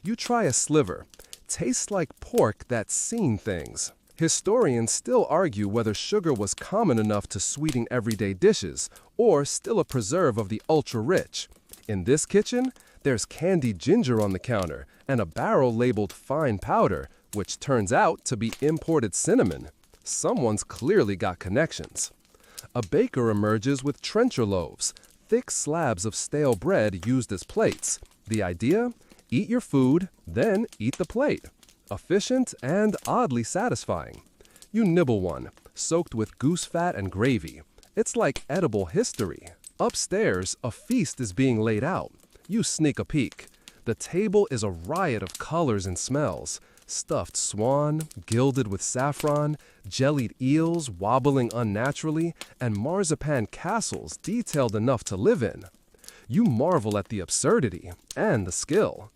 You try a sliver. Tastes like pork that's seen things. Historians still argue whether sugar was common enough to sweeten everyday dishes, or still a preserve of the ultra-rich. In this kitchen, there's candied ginger on the counter and a barrel labeled fine powder, which turns out to be imported cinnamon. Someone's clearly got connections. A baker emerges with trencher loaves, thick slabs of stale bread used as plates. The idea? Eat your food, then eat the plate. Efficient and oddly satisfying. You nibble one, soaked with goose fat and gravy. It's like edible history. Upstairs, a feast is being laid out. You sneak a peek. The table is a riot of colors and smells. Stuffed swan, gilded with saffron, jellied eels wobbling unnaturally, and marzipan castles detailed enough to live in. You marvel at the absurdity and the skill.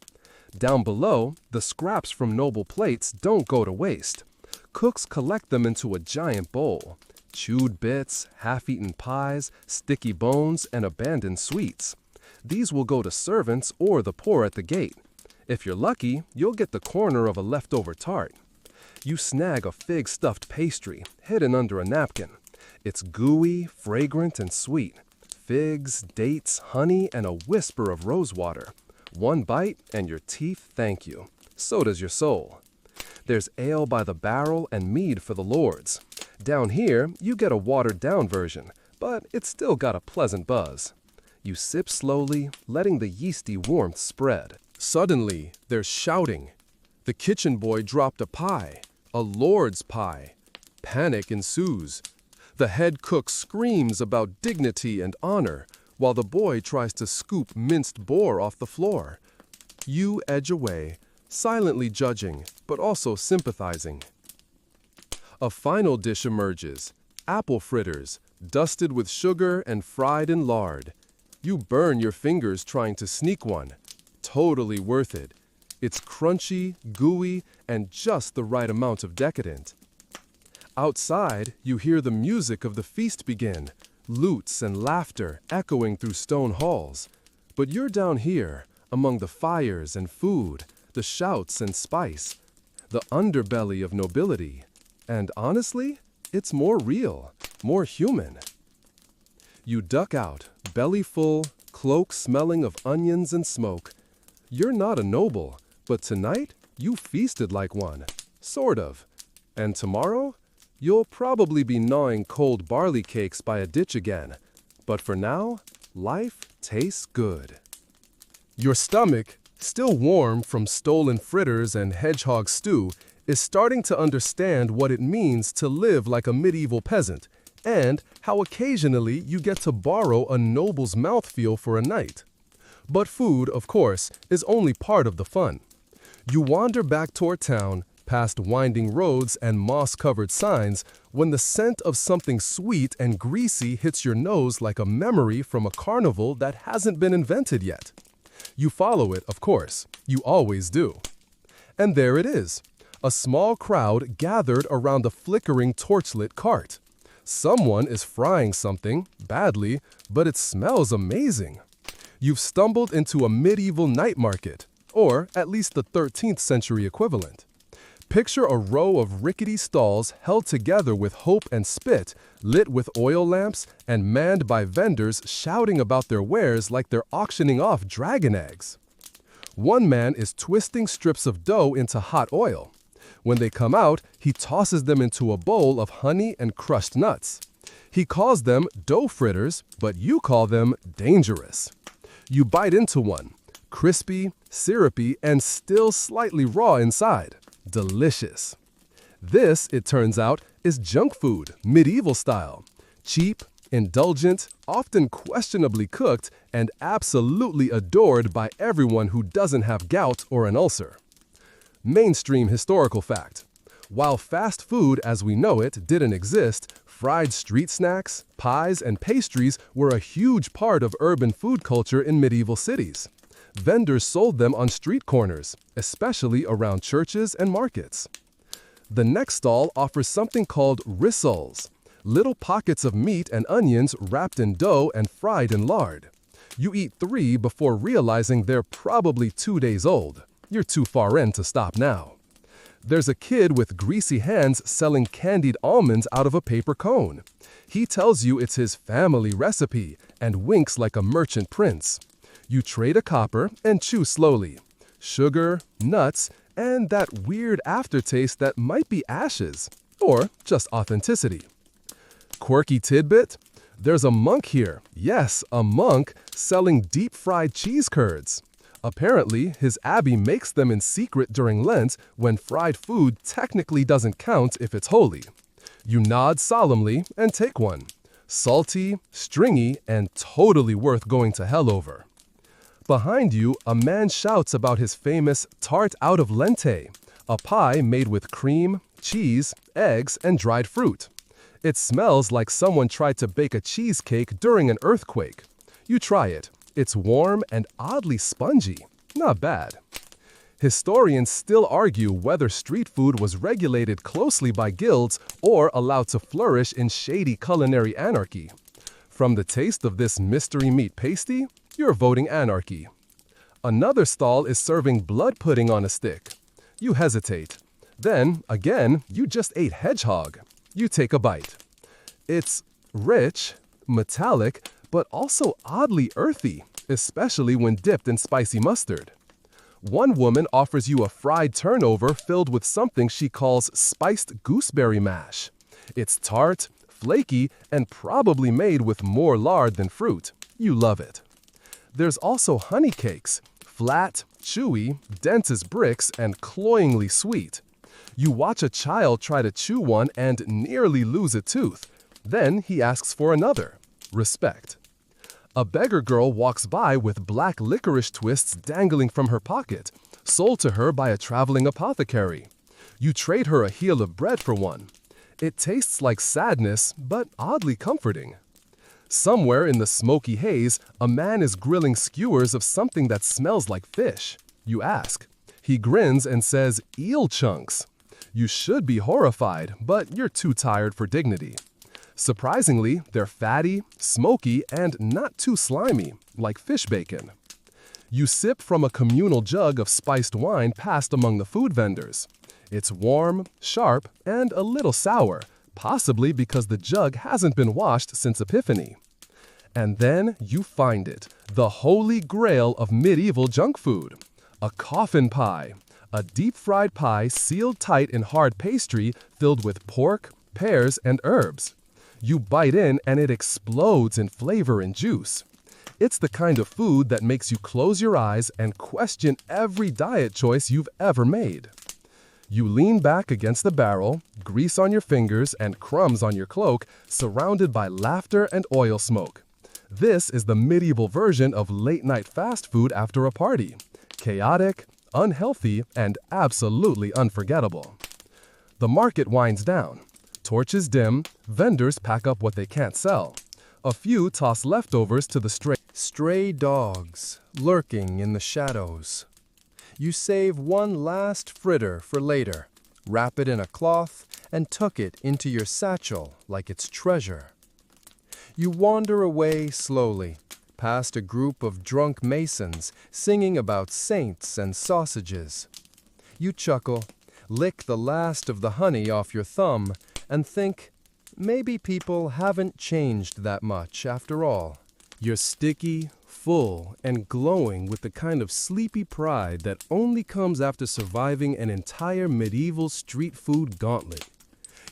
Down below, the scraps from noble plates don't go to waste. Cooks collect them into a giant bowl. Chewed bits, half-eaten pies, sticky bones, and abandoned sweets. These will go to servants or the poor at the gate. If you're lucky, you'll get the corner of a leftover tart. You snag a fig-stuffed pastry, hidden under a napkin. It's gooey, fragrant, and sweet. Figs, dates, honey, and a whisper of rosewater. One bite, and your teeth thank you. So does your soul. There's ale by the barrel and mead for the lords. Down here, you get a watered-down version, but it's still got a pleasant buzz. You sip slowly, letting the yeasty warmth spread. Suddenly, there's shouting. The kitchen boy dropped a pie, a lord's pie. Panic ensues. The head cook screams about dignity and honor, while the boy tries to scoop minced boar off the floor. You edge away, silently judging, but also sympathizing. A final dish emerges, apple fritters, dusted with sugar and fried in lard. You burn your fingers trying to sneak one. Totally worth it. It's crunchy, gooey, and just the right amount of decadent. Outside, you hear the music of the feast begin, lutes and laughter echoing through stone halls. But you're down here, among the fires and food, the shouts and spice, the underbelly of nobility. And honestly, it's more real, more human. You duck out, belly full, cloak smelling of onions and smoke. You're not a noble, but tonight you feasted like one, sort of. And tomorrow, you'll probably be gnawing cold barley cakes by a ditch again. But for now, life tastes good. Your stomach, still warm from stolen fritters and hedgehog stew, is starting to understand what it means to live like a medieval peasant, and how occasionally you get to borrow a noble's mouthfeel for a night. But food, of course, is only part of the fun. You wander back toward town, past winding roads and moss-covered signs, when the scent of something sweet and greasy hits your nose like a memory from a carnival that hasn't been invented yet. You follow it, of course. You always do. And there it is, a small crowd gathered around a flickering torchlit cart. Someone is frying something, badly, but it smells amazing. You've stumbled into a medieval night market, or at least the 13th century equivalent. Picture a row of rickety stalls held together with hope and spit, lit with oil lamps and manned by vendors shouting about their wares like they're auctioning off dragon eggs. One man is twisting strips of dough into hot oil. When they come out, he tosses them into a bowl of honey and crushed nuts. He calls them dough fritters, but you call them dangerous. You bite into one, crispy, syrupy, and still slightly raw inside. Delicious. This, it turns out, is junk food, medieval style. Cheap, indulgent, often questionably cooked, and absolutely adored by everyone who doesn't have gout or an ulcer. Mainstream historical fact. While fast food as we know it didn't exist, fried street snacks, pies, and pastries were a huge part of urban food culture in medieval cities. Vendors sold them on street corners, especially around churches and markets. The next stall offers something called rissoles, little pockets of meat and onions wrapped in dough and fried in lard. You eat 3 before realizing they're probably 2 days old. You're too far in to stop now. There's a kid with greasy hands selling candied almonds out of a paper cone. He tells you it's his family recipe and winks like a merchant prince. You trade a copper and chew slowly. Sugar, nuts, and that weird aftertaste that might be ashes, or just authenticity. Quirky tidbit? There's a monk here, yes, a monk, selling deep-fried cheese curds. Apparently, his abbey makes them in secret during Lent when fried food technically doesn't count if it's holy. You nod solemnly and take one. Salty, stringy, and totally worth going to hell over. Behind you, a man shouts about his famous tart out of lente, a pie made with cream, cheese, eggs, and dried fruit. It smells like someone tried to bake a cheesecake during an earthquake. You try it. It's warm and oddly spongy. Not bad. Historians still argue whether street food was regulated closely by guilds or allowed to flourish in shady culinary anarchy. From the taste of this mystery meat pasty, you're voting anarchy. Another stall is serving blood pudding on a stick. You hesitate. Then, again, you just ate hedgehog. You take a bite. It's rich, metallic, but also oddly earthy, especially when dipped in spicy mustard. One woman offers you a fried turnover filled with something she calls spiced gooseberry mash. It's tart, flaky, and probably made with more lard than fruit. You love it. There's also honey cakes, flat, chewy, dense as bricks, and cloyingly sweet. You watch a child try to chew one and nearly lose a tooth. Then he asks for another. Respect. A beggar girl walks by with black licorice twists dangling from her pocket, sold to her by a traveling apothecary. You trade her a heel of bread for one. It tastes like sadness, but oddly comforting. Somewhere in the smoky haze, a man is grilling skewers of something that smells like fish. You ask. He grins and says, "Eel chunks." You should be horrified, but you're too tired for dignity. Surprisingly, they're fatty, smoky, and not too slimy, like fish bacon. You sip from a communal jug of spiced wine passed among the food vendors. It's warm, sharp, and a little sour, possibly because the jug hasn't been washed since Epiphany. And then you find it, the holy grail of medieval junk food. A coffin pie, a deep-fried pie sealed tight in hard pastry filled with pork, pears, and herbs. You bite in and it explodes in flavor and juice. It's the kind of food that makes you close your eyes and question every diet choice you've ever made. You lean back against the barrel, grease on your fingers and crumbs on your cloak, surrounded by laughter and oil smoke. This is the medieval version of late-night fast food after a party. Chaotic, unhealthy, and absolutely unforgettable. The market winds down. Torches dim, vendors pack up what they can't sell. A few toss leftovers to the stray dogs lurking in the shadows. You save one last fritter for later, wrap it in a cloth, and tuck it into your satchel like it's treasure. You wander away slowly, past a group of drunk masons singing about saints and sausages. You chuckle, lick the last of the honey off your thumb, and think, maybe people haven't changed that much after all. You're sticky, full, and glowing with the kind of sleepy pride that only comes after surviving an entire medieval street food gauntlet.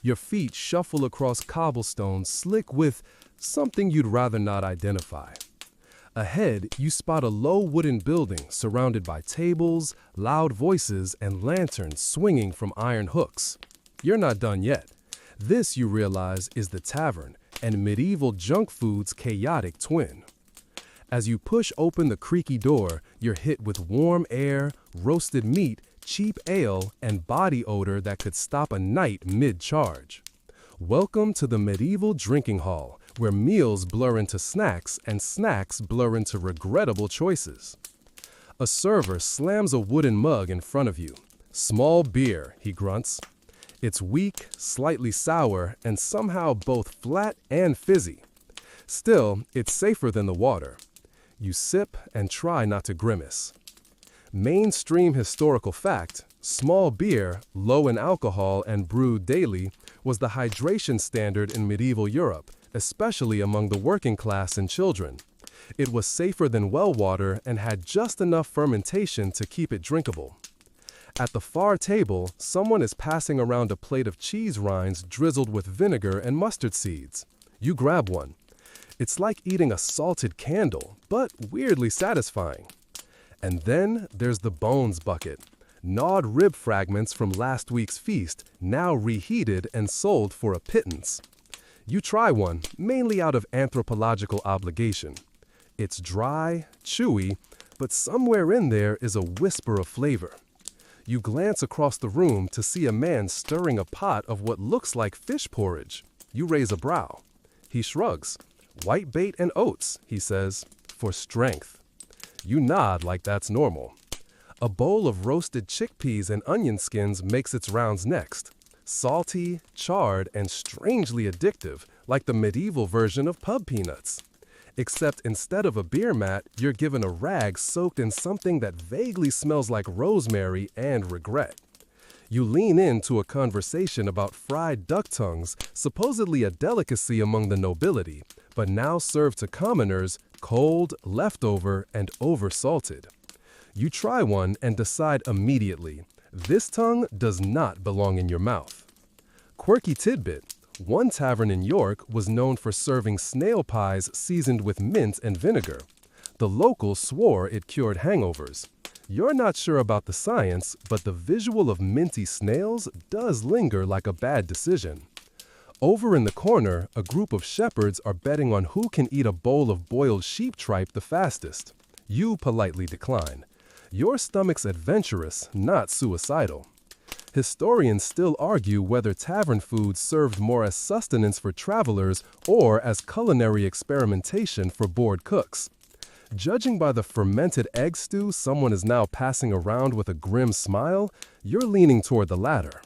Your feet shuffle across cobblestones slick with something you'd rather not identify. Ahead, you spot a low wooden building surrounded by tables, loud voices, and lanterns swinging from iron hooks. You're not done yet. This, you realize, is the tavern and medieval junk food's chaotic twin. As you push open the creaky door, you're hit with warm air, roasted meat, cheap ale, and body odor that could stop a knight mid-charge. Welcome to the medieval drinking hall, where meals blur into snacks and snacks blur into regrettable choices. A server slams a wooden mug in front of you. "Small beer," he grunts. It's weak, slightly sour, and somehow both flat and fizzy. Still, it's safer than the water. You sip and try not to grimace. Mainstream historical fact, small beer, low in alcohol and brewed daily, was the hydration standard in medieval Europe, especially among the working class and children. It was safer than well water and had just enough fermentation to keep it drinkable. At the far table, someone is passing around a plate of cheese rinds drizzled with vinegar and mustard seeds. You grab one. It's like eating a salted candle, but weirdly satisfying. And then there's the bones bucket. Gnawed rib fragments from last week's feast, now reheated and sold for a pittance. You try one, mainly out of anthropological obligation. It's dry, chewy, but somewhere in there is a whisper of flavor. You glance across the room to see a man stirring a pot of what looks like fish porridge. You raise a brow. He shrugs. "White bait and oats," he says, "for strength." You nod like that's normal. A bowl of roasted chickpeas and onion skins makes its rounds next. Salty, charred, and strangely addictive, like the medieval version of pub peanuts. Except instead of a beer mat, you're given a rag soaked in something that vaguely smells like rosemary and regret. You lean into a conversation about fried duck tongues, supposedly a delicacy among the nobility, but now served to commoners, cold, leftover, and oversalted. You try one and decide immediately, this tongue does not belong in your mouth. Quirky tidbit, one tavern in York was known for serving snail pies seasoned with mint and vinegar. The locals swore it cured hangovers. You're not sure about the science, but the visual of minty snails does linger like a bad decision. Over in the corner, a group of shepherds are betting on who can eat a bowl of boiled sheep tripe the fastest. You politely decline. Your stomach's adventurous, not suicidal. Historians still argue whether tavern food served more as sustenance for travelers or as culinary experimentation for bored cooks. Judging by the fermented egg stew someone is now passing around with a grim smile, you're leaning toward the latter.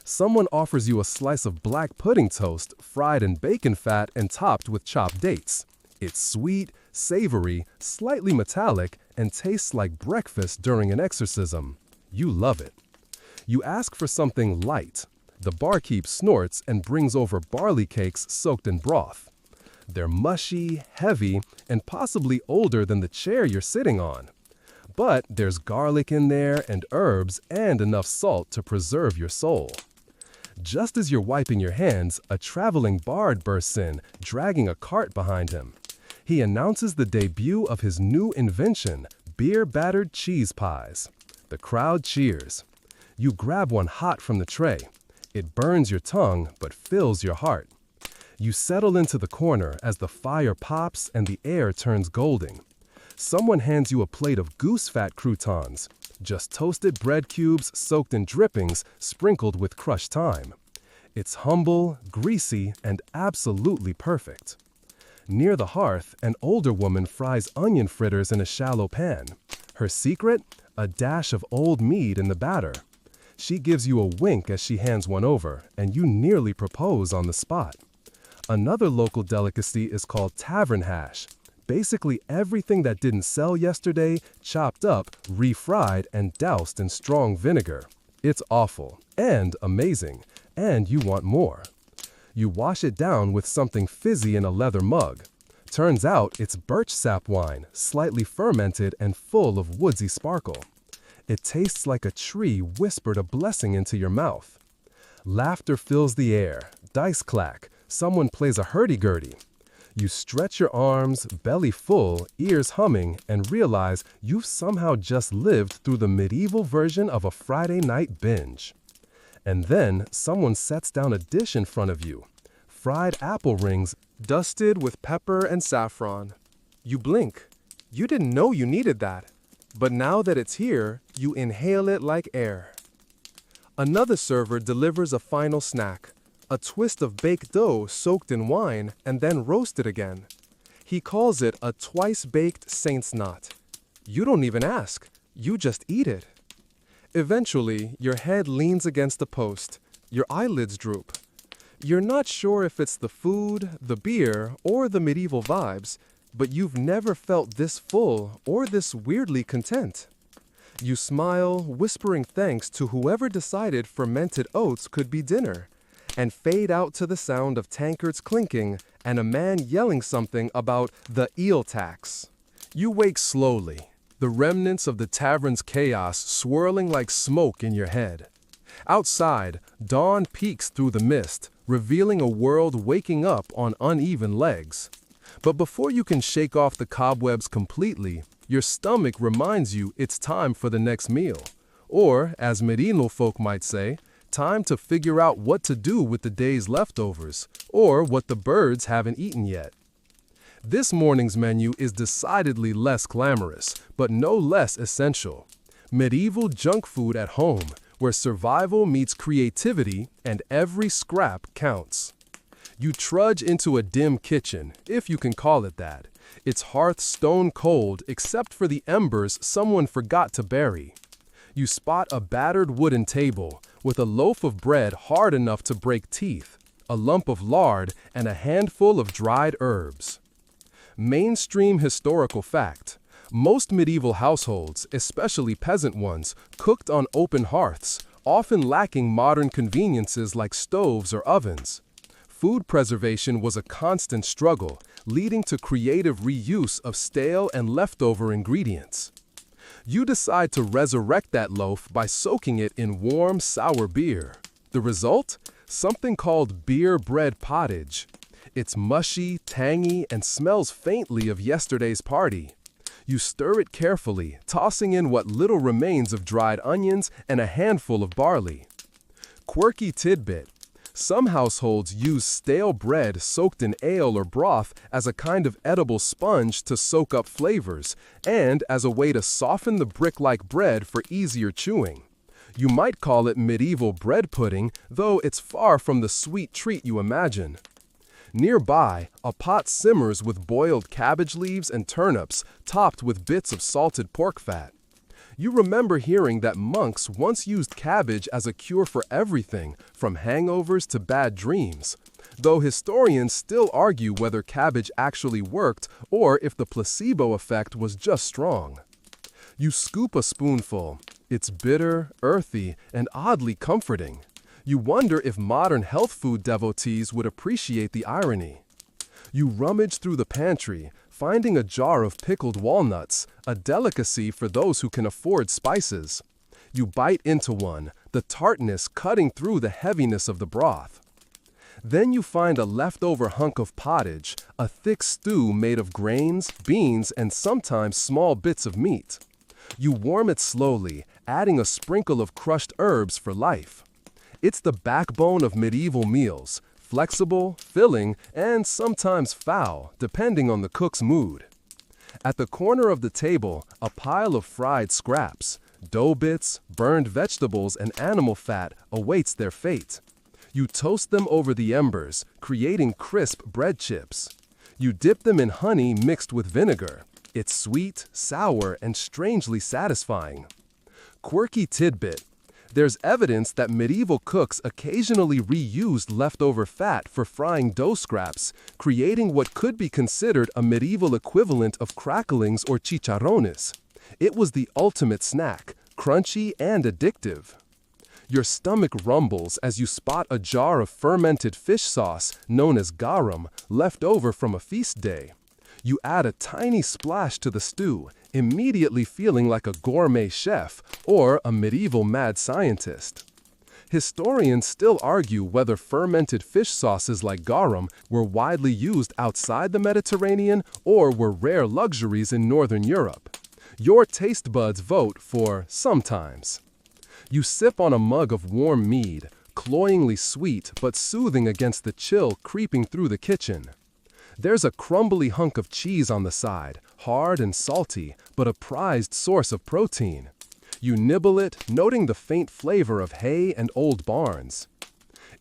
Someone offers you a slice of black pudding toast, fried in bacon fat and topped with chopped dates. It's sweet, savory, slightly metallic, and tastes like breakfast during an exorcism. You love it. You ask for something light. The barkeep snorts and brings over barley cakes soaked in broth. They're mushy, heavy, and possibly older than the chair you're sitting on. But there's garlic in there and herbs and enough salt to preserve your soul. Just as you're wiping your hands, a traveling bard bursts in, dragging a cart behind him. He announces the debut of his new invention, beer-battered cheese pies. The crowd cheers. You grab one hot from the tray. It burns your tongue, but fills your heart. You settle into the corner as the fire pops and the air turns golden. Someone hands you a plate of goose fat croutons, just toasted bread cubes soaked in drippings sprinkled with crushed thyme. It's humble, greasy, and absolutely perfect. Near the hearth, an older woman fries onion fritters in a shallow pan. Her secret? A dash of old mead in the batter. She gives you a wink as she hands one over, and you nearly propose on the spot. Another local delicacy is called tavern hash. Basically everything that didn't sell yesterday, chopped up, refried, and doused in strong vinegar. It's awful and amazing, and you want more. You wash it down with something fizzy in a leather mug. Turns out it's birch sap wine, slightly fermented and full of woodsy sparkle. It tastes like a tree whispered a blessing into your mouth. Laughter fills the air, dice clack, someone plays a hurdy-gurdy. You stretch your arms, belly full, ears humming, and realize you've somehow just lived through the medieval version of a Friday night binge. And then someone sets down a dish in front of you. Fried apple rings dusted with pepper and saffron. You blink. You didn't know you needed that. But now that it's here, you inhale it like air. Another server delivers a final snack, a twist of baked dough soaked in wine and then roasted again. He calls it a twice-baked saint's knot. You don't even ask. You just eat it. Eventually, your head leans against the post. Your eyelids droop. You're not sure if it's the food, the beer, or the medieval vibes, but you've never felt this full or this weirdly content. You smile, whispering thanks to whoever decided fermented oats could be dinner, and fade out to the sound of tankards clinking and a man yelling something about the eel tax. You wake slowly, the remnants of the tavern's chaos swirling like smoke in your head. Outside, dawn peeks through the mist, revealing a world waking up on uneven legs. But before you can shake off the cobwebs completely, your stomach reminds you it's time for the next meal. Or, as medieval folk might say, time to figure out what to do with the day's leftovers, or what the birds haven't eaten yet. This morning's menu is decidedly less glamorous, but no less essential. Medieval junk food at home, where survival meets creativity and every scrap counts. You trudge into a dim kitchen, if you can call it that. Its hearth stone cold except for the embers someone forgot to bury. You spot a battered wooden table with a loaf of bread hard enough to break teeth, a lump of lard, and a handful of dried herbs. Mainstream historical fact: most medieval households, especially peasant ones, cooked on open hearths, often lacking modern conveniences like stoves or ovens. Food preservation was a constant struggle, leading to creative reuse of stale and leftover ingredients. You decide to resurrect that loaf by soaking it in warm, sour beer. The result? Something called beer bread pottage. It's mushy, tangy, and smells faintly of yesterday's party. You stir it carefully, tossing in what little remains of dried onions and a handful of barley. Quirky tidbit: some households use stale bread soaked in ale or broth as a kind of edible sponge to soak up flavors, and as a way to soften the brick-like bread for easier chewing. You might call it medieval bread pudding, though it's far from the sweet treat you imagine. Nearby, a pot simmers with boiled cabbage leaves and turnips, topped with bits of salted pork fat. You remember hearing that monks once used cabbage as a cure for everything, from hangovers to bad dreams, though historians still argue whether cabbage actually worked or if the placebo effect was just strong. You scoop a spoonful. It's bitter, earthy, and oddly comforting. You wonder if modern health food devotees would appreciate the irony. You rummage through the pantry, finding a jar of pickled walnuts, a delicacy for those who can afford spices. You bite into one, the tartness cutting through the heaviness of the broth. Then you find a leftover hunk of pottage, a thick stew made of grains, beans, and sometimes small bits of meat. You warm it slowly, adding a sprinkle of crushed herbs for life. It's the backbone of medieval meals, flexible, filling, and sometimes foul, depending on the cook's mood. At the corner of the table, a pile of fried scraps, dough bits, burned vegetables, and animal fat awaits their fate. You toast them over the embers, creating crisp bread chips. You dip them in honey mixed with vinegar. It's sweet, sour, and strangely satisfying. Quirky tidbit: there's evidence that medieval cooks occasionally reused leftover fat for frying dough scraps, creating what could be considered a medieval equivalent of cracklings or chicharrones. It was the ultimate snack, crunchy and addictive. Your stomach rumbles as you spot a jar of fermented fish sauce, known as garum, left over from a feast day. You add a tiny splash to the stew, immediately feeling like a gourmet chef or a medieval mad scientist. Historians still argue whether fermented fish sauces like garum were widely used outside the Mediterranean or were rare luxuries in Northern Europe. Your taste buds vote for sometimes. You sip on a mug of warm mead, cloyingly sweet but soothing against the chill creeping through the kitchen. There's a crumbly hunk of cheese on the side, hard and salty, but a prized source of protein. You nibble it, noting the faint flavor of hay and old barns.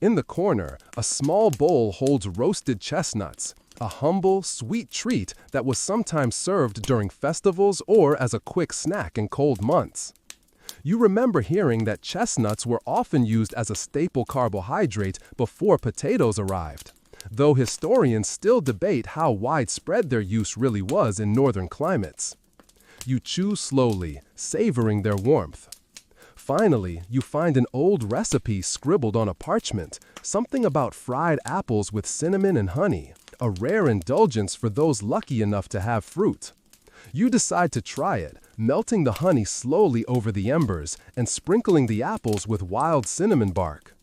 In the corner, a small bowl holds roasted chestnuts, a humble, sweet treat that was sometimes served during festivals or as a quick snack in cold months. You remember hearing that chestnuts were often used as a staple carbohydrate before potatoes arrived, though historians still debate how widespread their use really was in northern climates. You chew slowly, savoring their warmth. Finally, you find an old recipe scribbled on a parchment, something about fried apples with cinnamon and honey, a rare indulgence for those lucky enough to have fruit. You decide to try it, melting the honey slowly over the embers and sprinkling the apples with wild cinnamon bark.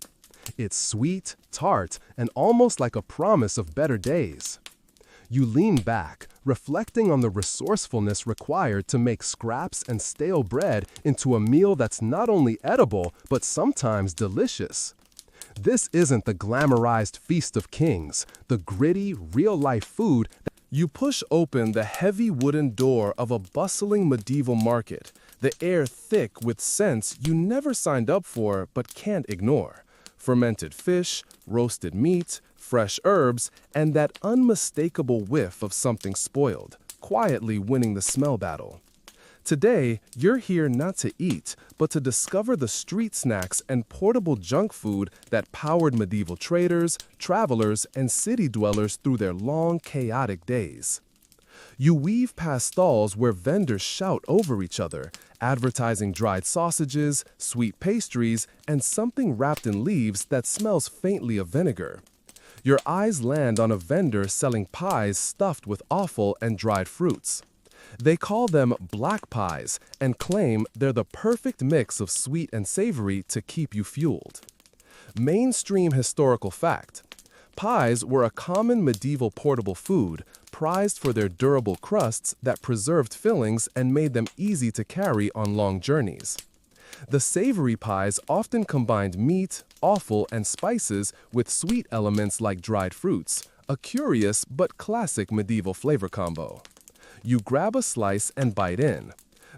It's sweet, tart, and almost like a promise of better days. You lean back, reflecting on the resourcefulness required to make scraps and stale bread into a meal that's not only edible, but sometimes delicious. This isn't the glamorized feast of kings, the gritty, real-life food. You push open the heavy wooden door of a bustling medieval market, the air thick with scents you never signed up for but can't ignore. Fermented fish, roasted meat, fresh herbs, and that unmistakable whiff of something spoiled, quietly winning the smell battle. Today, you're here not to eat, but to discover the street snacks and portable junk food that powered medieval traders, travelers, and city dwellers through their long, chaotic days. You weave past stalls where vendors shout over each other, advertising dried sausages, sweet pastries, and something wrapped in leaves that smells faintly of vinegar. Your eyes land on a vendor selling pies stuffed with offal and dried fruits. They call them black pies and claim they're the perfect mix of sweet and savory to keep you fueled. Mainstream historical fact: pies were a common medieval portable food, prized for their durable crusts that preserved fillings and made them easy to carry on long journeys. The savory pies often combined meat, offal, and spices with sweet elements like dried fruits, a curious but classic medieval flavor combo. You grab a slice and bite in.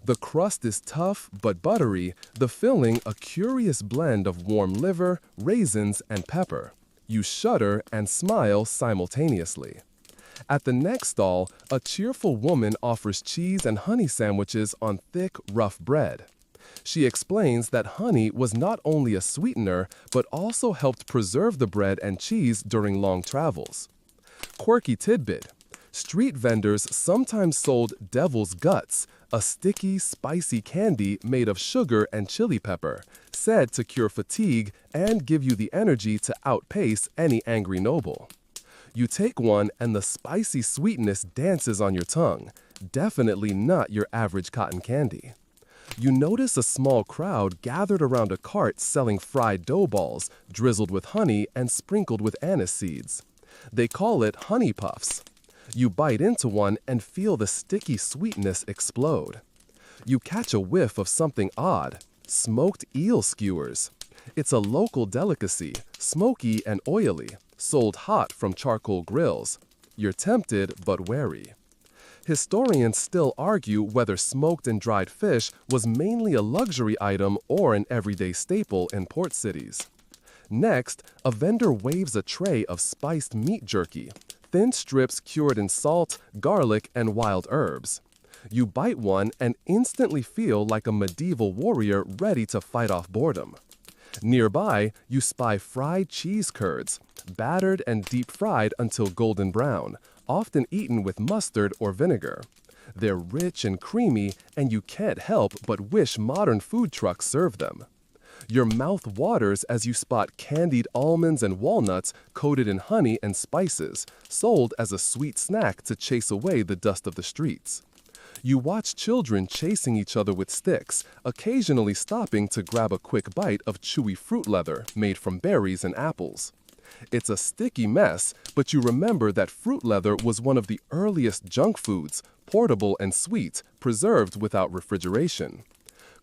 The crust is tough but buttery, the filling a curious blend of warm liver, raisins, and pepper. You shudder and smile simultaneously. At the next stall, a cheerful woman offers cheese and honey sandwiches on thick, rough bread. She explains that honey was not only a sweetener, but also helped preserve the bread and cheese during long travels. Quirky tidbit: street vendors sometimes sold devil's guts, a sticky, spicy candy made of sugar and chili pepper, said to cure fatigue and give you the energy to outpace any angry noble. You take one and the spicy sweetness dances on your tongue, definitely not your average cotton candy. You notice a small crowd gathered around a cart selling fried dough balls, drizzled with honey and sprinkled with anise seeds. They call it honey puffs. You bite into one and feel the sticky sweetness explode. You catch a whiff of something odd: smoked eel skewers. It's a local delicacy, smoky and oily, sold hot from charcoal grills. You're tempted but wary. Historians still argue whether smoked and dried fish was mainly a luxury item or an everyday staple in port cities. Next, a vendor waves a tray of spiced meat jerky, thin strips cured in salt, garlic, and wild herbs. You bite one and instantly feel like a medieval warrior ready to fight off boredom. Nearby, you spy fried cheese curds, battered and deep-fried until golden brown, often eaten with mustard or vinegar. They're rich and creamy, and you can't help but wish modern food trucks served them. Your mouth waters as you spot candied almonds and walnuts coated in honey and spices, sold as a sweet snack to chase away the dust of the streets. You watch children chasing each other with sticks, occasionally stopping to grab a quick bite of chewy fruit leather made from berries and apples. It's a sticky mess, but you remember that fruit leather was one of the earliest junk foods, portable and sweet, preserved without refrigeration.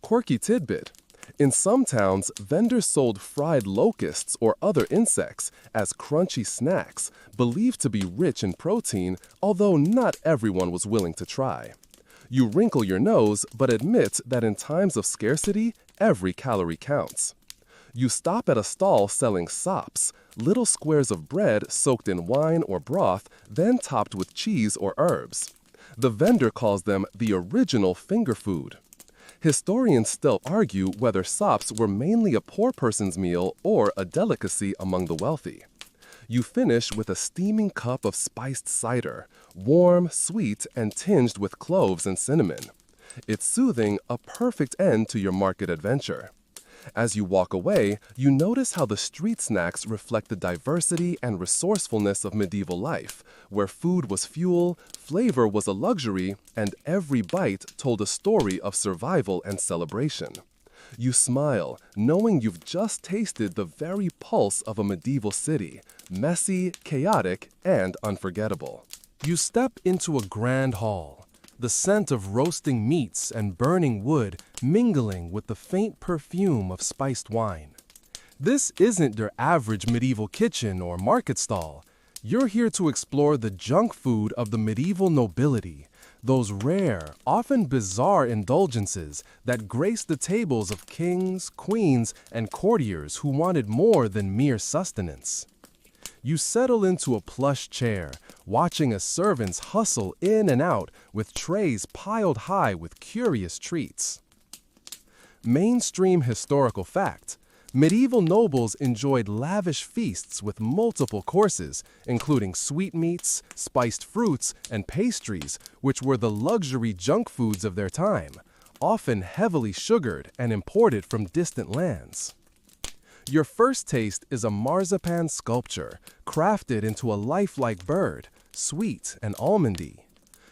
Quirky tidbit. In some towns, vendors sold fried locusts or other insects as crunchy snacks, believed to be rich in protein, although not everyone was willing to try. You wrinkle your nose, but admit that in times of scarcity, every calorie counts. You stop at a stall selling sops, little squares of bread soaked in wine or broth, then topped with cheese or herbs. The vendor calls them the original finger food. Historians still argue whether sops were mainly a poor person's meal or a delicacy among the wealthy. You finish with a steaming cup of spiced cider, warm, sweet, and tinged with cloves and cinnamon. It's soothing, a perfect end to your market adventure. As you walk away, you notice how the street snacks reflect the diversity and resourcefulness of medieval life, where food was fuel, flavor was a luxury, and every bite told a story of survival and celebration. You smile, knowing you've just tasted the very pulse of a medieval city, messy, chaotic, and unforgettable. You step into a grand hall, the scent of roasting meats and burning wood mingling with the faint perfume of spiced wine. This isn't your average medieval kitchen or market stall. You're here to explore the junk food of the medieval nobility, those rare, often bizarre indulgences that graced the tables of kings, queens, and courtiers who wanted more than mere sustenance. You settle into a plush chair, watching as servants hustle in and out with trays piled high with curious treats. Mainstream historical fact: medieval nobles enjoyed lavish feasts with multiple courses, including sweetmeats, spiced fruits, and pastries, which were the luxury junk foods of their time, often heavily sugared and imported from distant lands. Your first taste is a marzipan sculpture, crafted into a lifelike bird, sweet and almondy.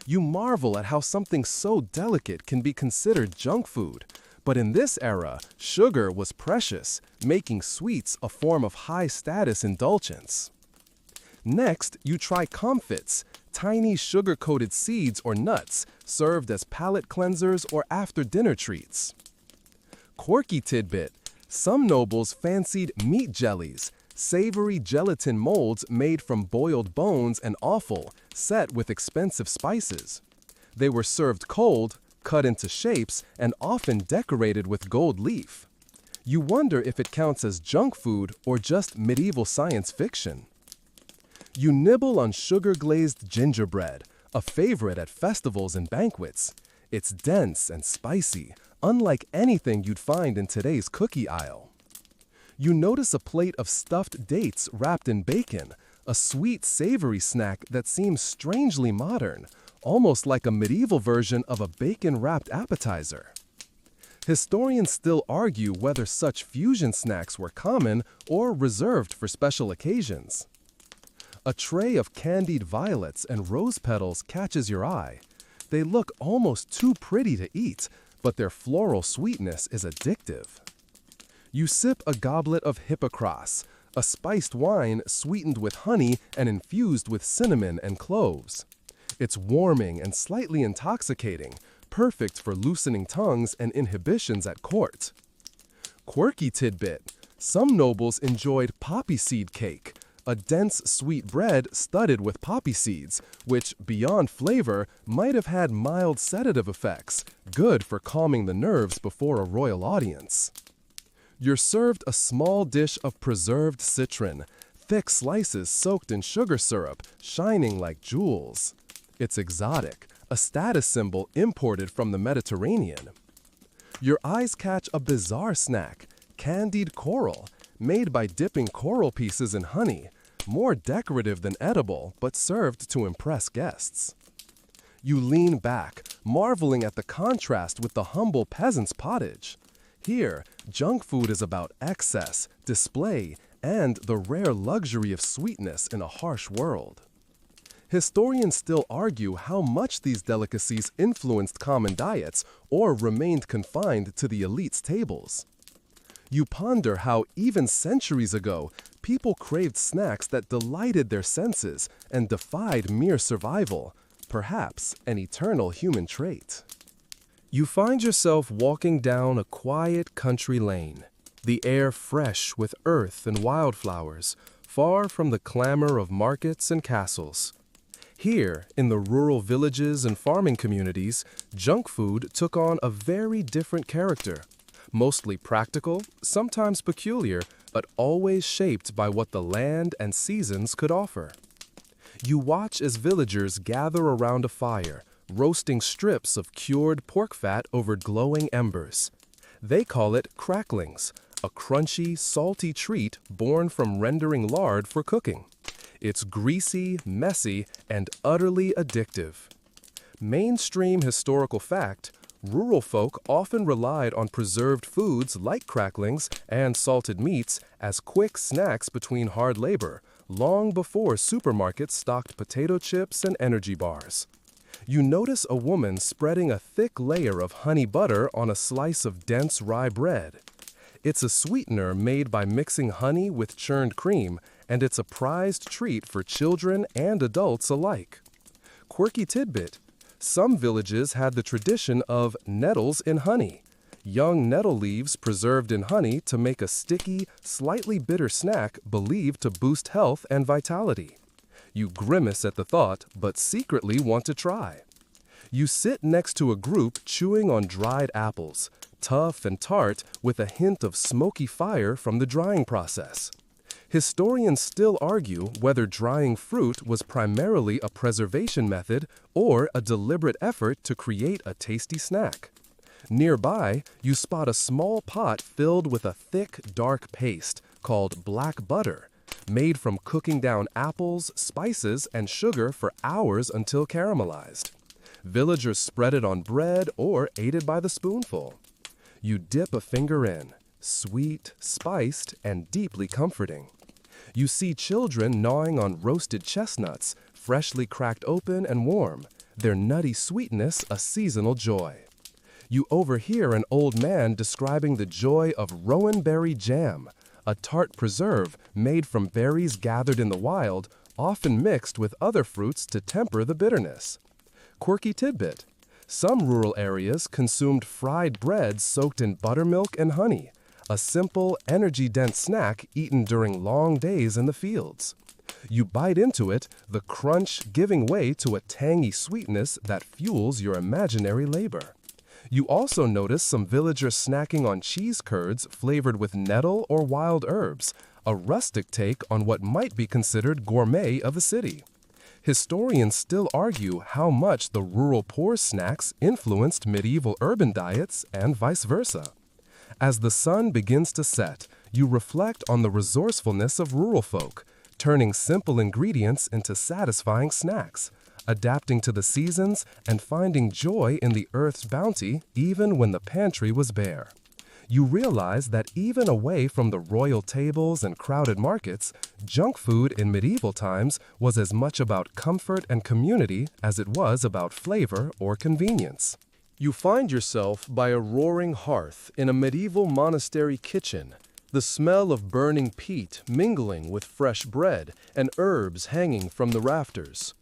You marvel at how something so delicate can be considered junk food, but in this era, sugar was precious, making sweets a form of high-status indulgence. Next, you try comfits, tiny sugar-coated seeds or nuts served as palate cleansers or after-dinner treats. Quirky tidbit: some nobles fancied meat jellies, savory gelatin molds made from boiled bones and offal, set with expensive spices. They were served cold, cut into shapes, and often decorated with gold leaf. You wonder if it counts as junk food or just medieval science fiction. You nibble on sugar-glazed gingerbread, a favorite at festivals and banquets. It's dense and spicy, unlike anything you'd find in today's cookie aisle. You notice a plate of stuffed dates wrapped in bacon, a sweet, savory snack that seems strangely modern, almost like a medieval version of a bacon-wrapped appetizer. Historians still argue whether such fusion snacks were common or reserved for special occasions. A tray of candied violets and rose petals catches your eye. They look almost too pretty to eat, but their floral sweetness is addictive. You sip a goblet of hippocras, a spiced wine sweetened with honey and infused with cinnamon and cloves. It's warming and slightly intoxicating, perfect for loosening tongues and inhibitions at court. Quirky tidbit: some nobles enjoyed poppy seed cake, a dense sweet bread studded with poppy seeds, which, beyond flavor, might have had mild sedative effects, good for calming the nerves before a royal audience. You're served a small dish of preserved citron, thick slices soaked in sugar syrup, shining like jewels. It's exotic, a status symbol imported from the Mediterranean. Your eyes catch a bizarre snack, candied coral, made by dipping coral pieces in honey, more decorative than edible, but served to impress guests. You lean back, marveling at the contrast with the humble peasant's pottage. Here, junk food is about excess, display, and the rare luxury of sweetness in a harsh world. Historians still argue how much these delicacies influenced common diets or remained confined to the elite's tables. You ponder how even centuries ago, people craved snacks that delighted their senses and defied mere survival, perhaps an eternal human trait. You find yourself walking down a quiet country lane, the air fresh with earth and wildflowers, far from the clamor of markets and castles. Here, in the rural villages and farming communities, junk food took on a very different character. Mostly practical, sometimes peculiar, but always shaped by what the land and seasons could offer. You watch as villagers gather around a fire, roasting strips of cured pork fat over glowing embers. They call it cracklings, a crunchy, salty treat born from rendering lard for cooking. It's greasy, messy, and utterly addictive. Mainstream historical fact, rural folk often relied on preserved foods like cracklings and salted meats as quick snacks between hard labor, long before supermarkets stocked potato chips and energy bars. You notice a woman spreading a thick layer of honey butter on a slice of dense rye bread. It's a sweetener made by mixing honey with churned cream, and it's a prized treat for children and adults alike. Quirky tidbit: some villages had the tradition of nettles in honey, young nettle leaves preserved in honey to make a sticky, slightly bitter snack believed to boost health and vitality. You grimace at the thought, but secretly want to try. You sit next to a group chewing on dried apples, tough and tart with a hint of smoky fire from the drying process. Historians still argue whether drying fruit was primarily a preservation method or a deliberate effort to create a tasty snack. Nearby, you spot a small pot filled with a thick, dark paste called black butter, made from cooking down apples, spices, and sugar for hours until caramelized. Villagers spread it on bread or ate it by the spoonful. You dip a finger in, sweet, spiced, and deeply comforting. You see children gnawing on roasted chestnuts, freshly cracked open and warm, their nutty sweetness a seasonal joy. You overhear an old man describing the joy of rowan berry jam, a tart preserve made from berries gathered in the wild, often mixed with other fruits to temper the bitterness. Quirky tidbit: some rural areas consumed fried bread soaked in buttermilk and honey, a simple, energy-dense snack eaten during long days in the fields. You bite into it, the crunch giving way to a tangy sweetness that fuels your imaginary labor. You also notice some villagers snacking on cheese curds flavored with nettle or wild herbs, a rustic take on what might be considered gourmet of the city. Historians still argue how much the rural poor snacks influenced medieval urban diets and vice versa. As the sun begins to set, you reflect on the resourcefulness of rural folk, turning simple ingredients into satisfying snacks, adapting to the seasons, and finding joy in the earth's bounty even when the pantry was bare. You realize that even away from the royal tables and crowded markets, junk food in medieval times was as much about comfort and community as it was about flavor or convenience. You find yourself by a roaring hearth in a medieval monastery kitchen, the smell of burning peat mingling with fresh bread and herbs hanging from the rafters.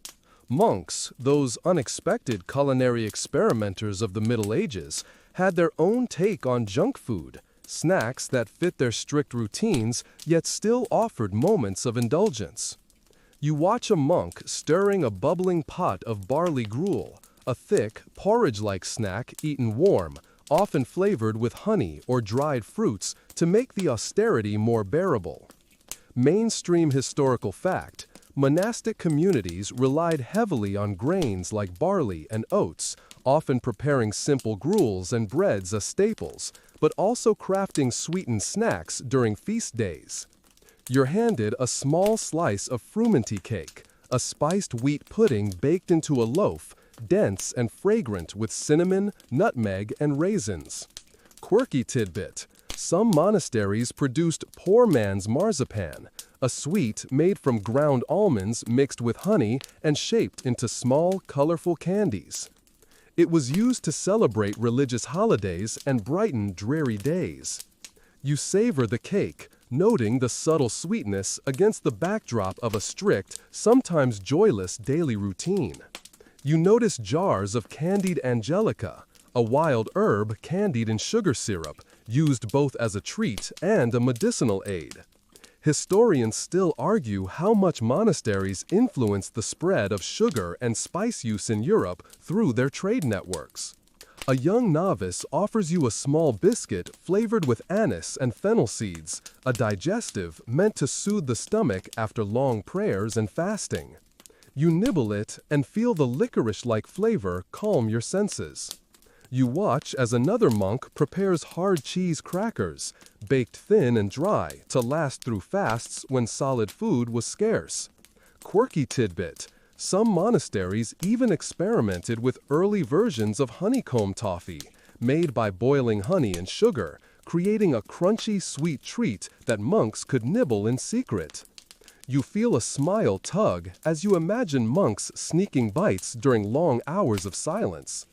Monks, those unexpected culinary experimenters of the Middle Ages, had their own take on junk food, snacks that fit their strict routines yet still offered moments of indulgence. You watch a monk stirring a bubbling pot of barley gruel, a thick, porridge-like snack eaten warm, often flavored with honey or dried fruits to make the austerity more bearable. Mainstream historical fact: monastic communities relied heavily on grains like barley and oats, often preparing simple gruels and breads as staples, but also crafting sweetened snacks during feast days. You're handed a small slice of frumenty cake, a spiced wheat pudding baked into a loaf, dense and fragrant with cinnamon, nutmeg, and raisins. Quirky tidbit: some monasteries produced poor man's marzipan, a sweet made from ground almonds mixed with honey and shaped into small, colorful candies. It was used to celebrate religious holidays and brighten dreary days. You savor the cake, noting the subtle sweetness against the backdrop of a strict, sometimes joyless daily routine. You notice jars of candied angelica, a wild herb candied in sugar syrup, used both as a treat and a medicinal aid. Historians still argue how much monasteries influenced the spread of sugar and spice use in Europe through their trade networks. A young novice offers you a small biscuit flavored with anise and fennel seeds, a digestive meant to soothe the stomach after long prayers and fasting. You nibble it and feel the licorice-like flavor calm your senses. You watch as another monk prepares hard cheese crackers, baked thin and dry to last through fasts when solid food was scarce. Quirky tidbit: some monasteries even experimented with early versions of honeycomb toffee, made by boiling honey and sugar, creating a crunchy, sweet treat that monks could nibble in secret. You feel a smile tug as you imagine monks sneaking bites during long hours of silence.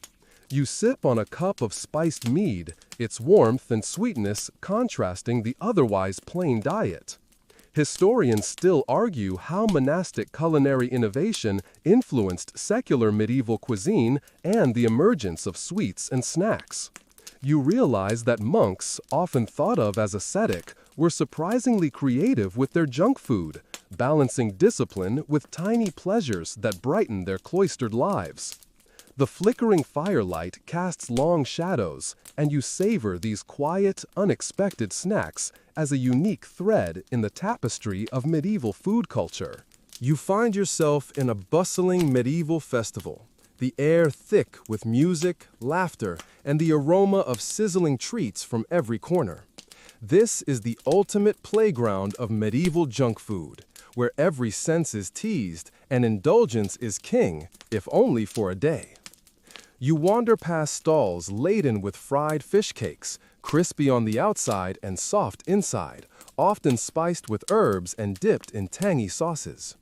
You sip on a cup of spiced mead, its warmth and sweetness contrasting the otherwise plain diet. Historians still argue how monastic culinary innovation influenced secular medieval cuisine and the emergence of sweets and snacks. You realize that monks, often thought of as ascetic, were surprisingly creative with their junk food, balancing discipline with tiny pleasures that brighten their cloistered lives. The flickering firelight casts long shadows, and you savor these quiet, unexpected snacks as a unique thread in the tapestry of medieval food culture. You find yourself in a bustling medieval festival, the air thick with music, laughter, and the aroma of sizzling treats from every corner. This is the ultimate playground of medieval junk food, where every sense is teased and indulgence is king, if only for a day. You wander past stalls laden with fried fish cakes, crispy on the outside and soft inside, often spiced with herbs and dipped in tangy sauces.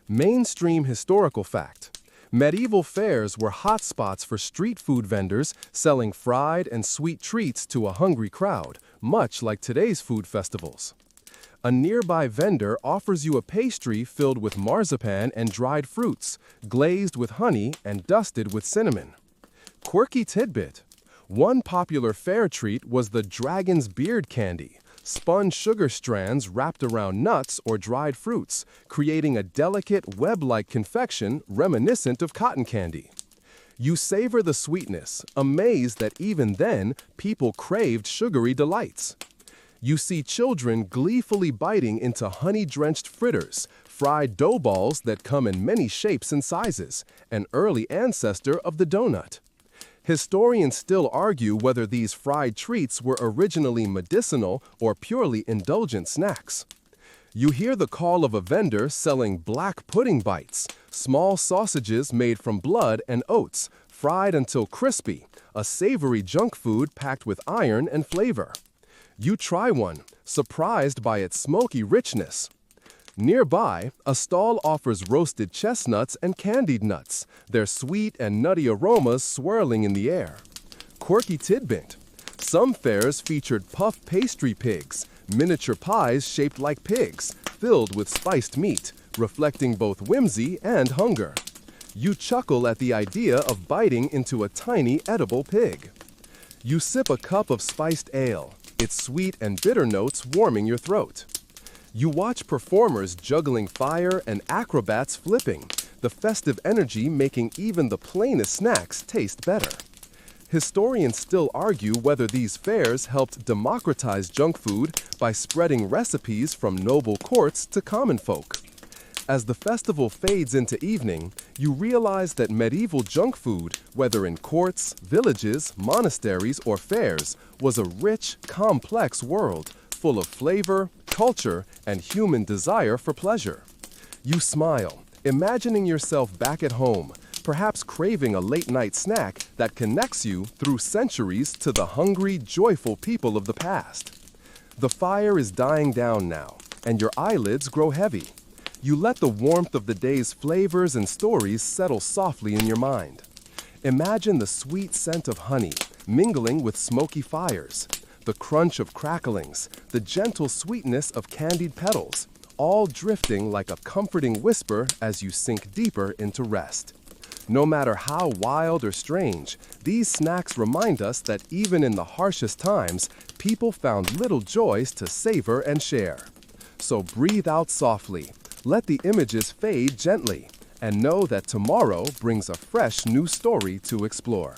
Mainstream historical fact: medieval fairs were hotspots for street food vendors selling fried and sweet treats to a hungry crowd, much like today's food festivals. A nearby vendor offers you a pastry filled with marzipan and dried fruits, glazed with honey and dusted with cinnamon. Quirky tidbit: one popular fair treat was the dragon's beard candy, spun sugar strands wrapped around nuts or dried fruits, creating a delicate web-like confection reminiscent of cotton candy. You savor the sweetness, amazed that even then people craved sugary delights. You see children gleefully biting into honey-drenched fritters, fried dough balls that come in many shapes and sizes, an early ancestor of the donut. Historians still argue whether these fried treats were originally medicinal or purely indulgent snacks. You hear the call of a vendor selling black pudding bites, small sausages made from blood and oats, fried until crispy, a savory junk food packed with iron and flavor. You try one, surprised by its smoky richness. Nearby, a stall offers roasted chestnuts and candied nuts, their sweet and nutty aromas swirling in the air. Quirky tidbit: some fairs featured puff pastry pigs, miniature pies shaped like pigs, filled with spiced meat, reflecting both whimsy and hunger. You chuckle at the idea of biting into a tiny edible pig. You sip a cup of spiced ale, its sweet and bitter notes warming your throat. You watch performers juggling fire and acrobats flipping, the festive energy making even the plainest snacks taste better. Historians still argue whether these fairs helped democratize junk food by spreading recipes from noble courts to common folk. As the festival fades into evening, you realize that medieval junk food, whether in courts, villages, monasteries, or fairs, was a rich, complex world full of flavor, culture, and human desire for pleasure. You smile, imagining yourself back at home, perhaps craving a late-night snack that connects you through centuries to the hungry, joyful people of the past. The fire is dying down now, and your eyelids grow heavy. You let the warmth of the day's flavors and stories settle softly in your mind. Imagine the sweet scent of honey mingling with smoky fires, the crunch of cracklings, the gentle sweetness of candied petals, all drifting like a comforting whisper as you sink deeper into rest. No matter how wild or strange, these snacks remind us that even in the harshest times, people found little joys to savor and share. So breathe out softly, let the images fade gently, and know that tomorrow brings a fresh new story to explore.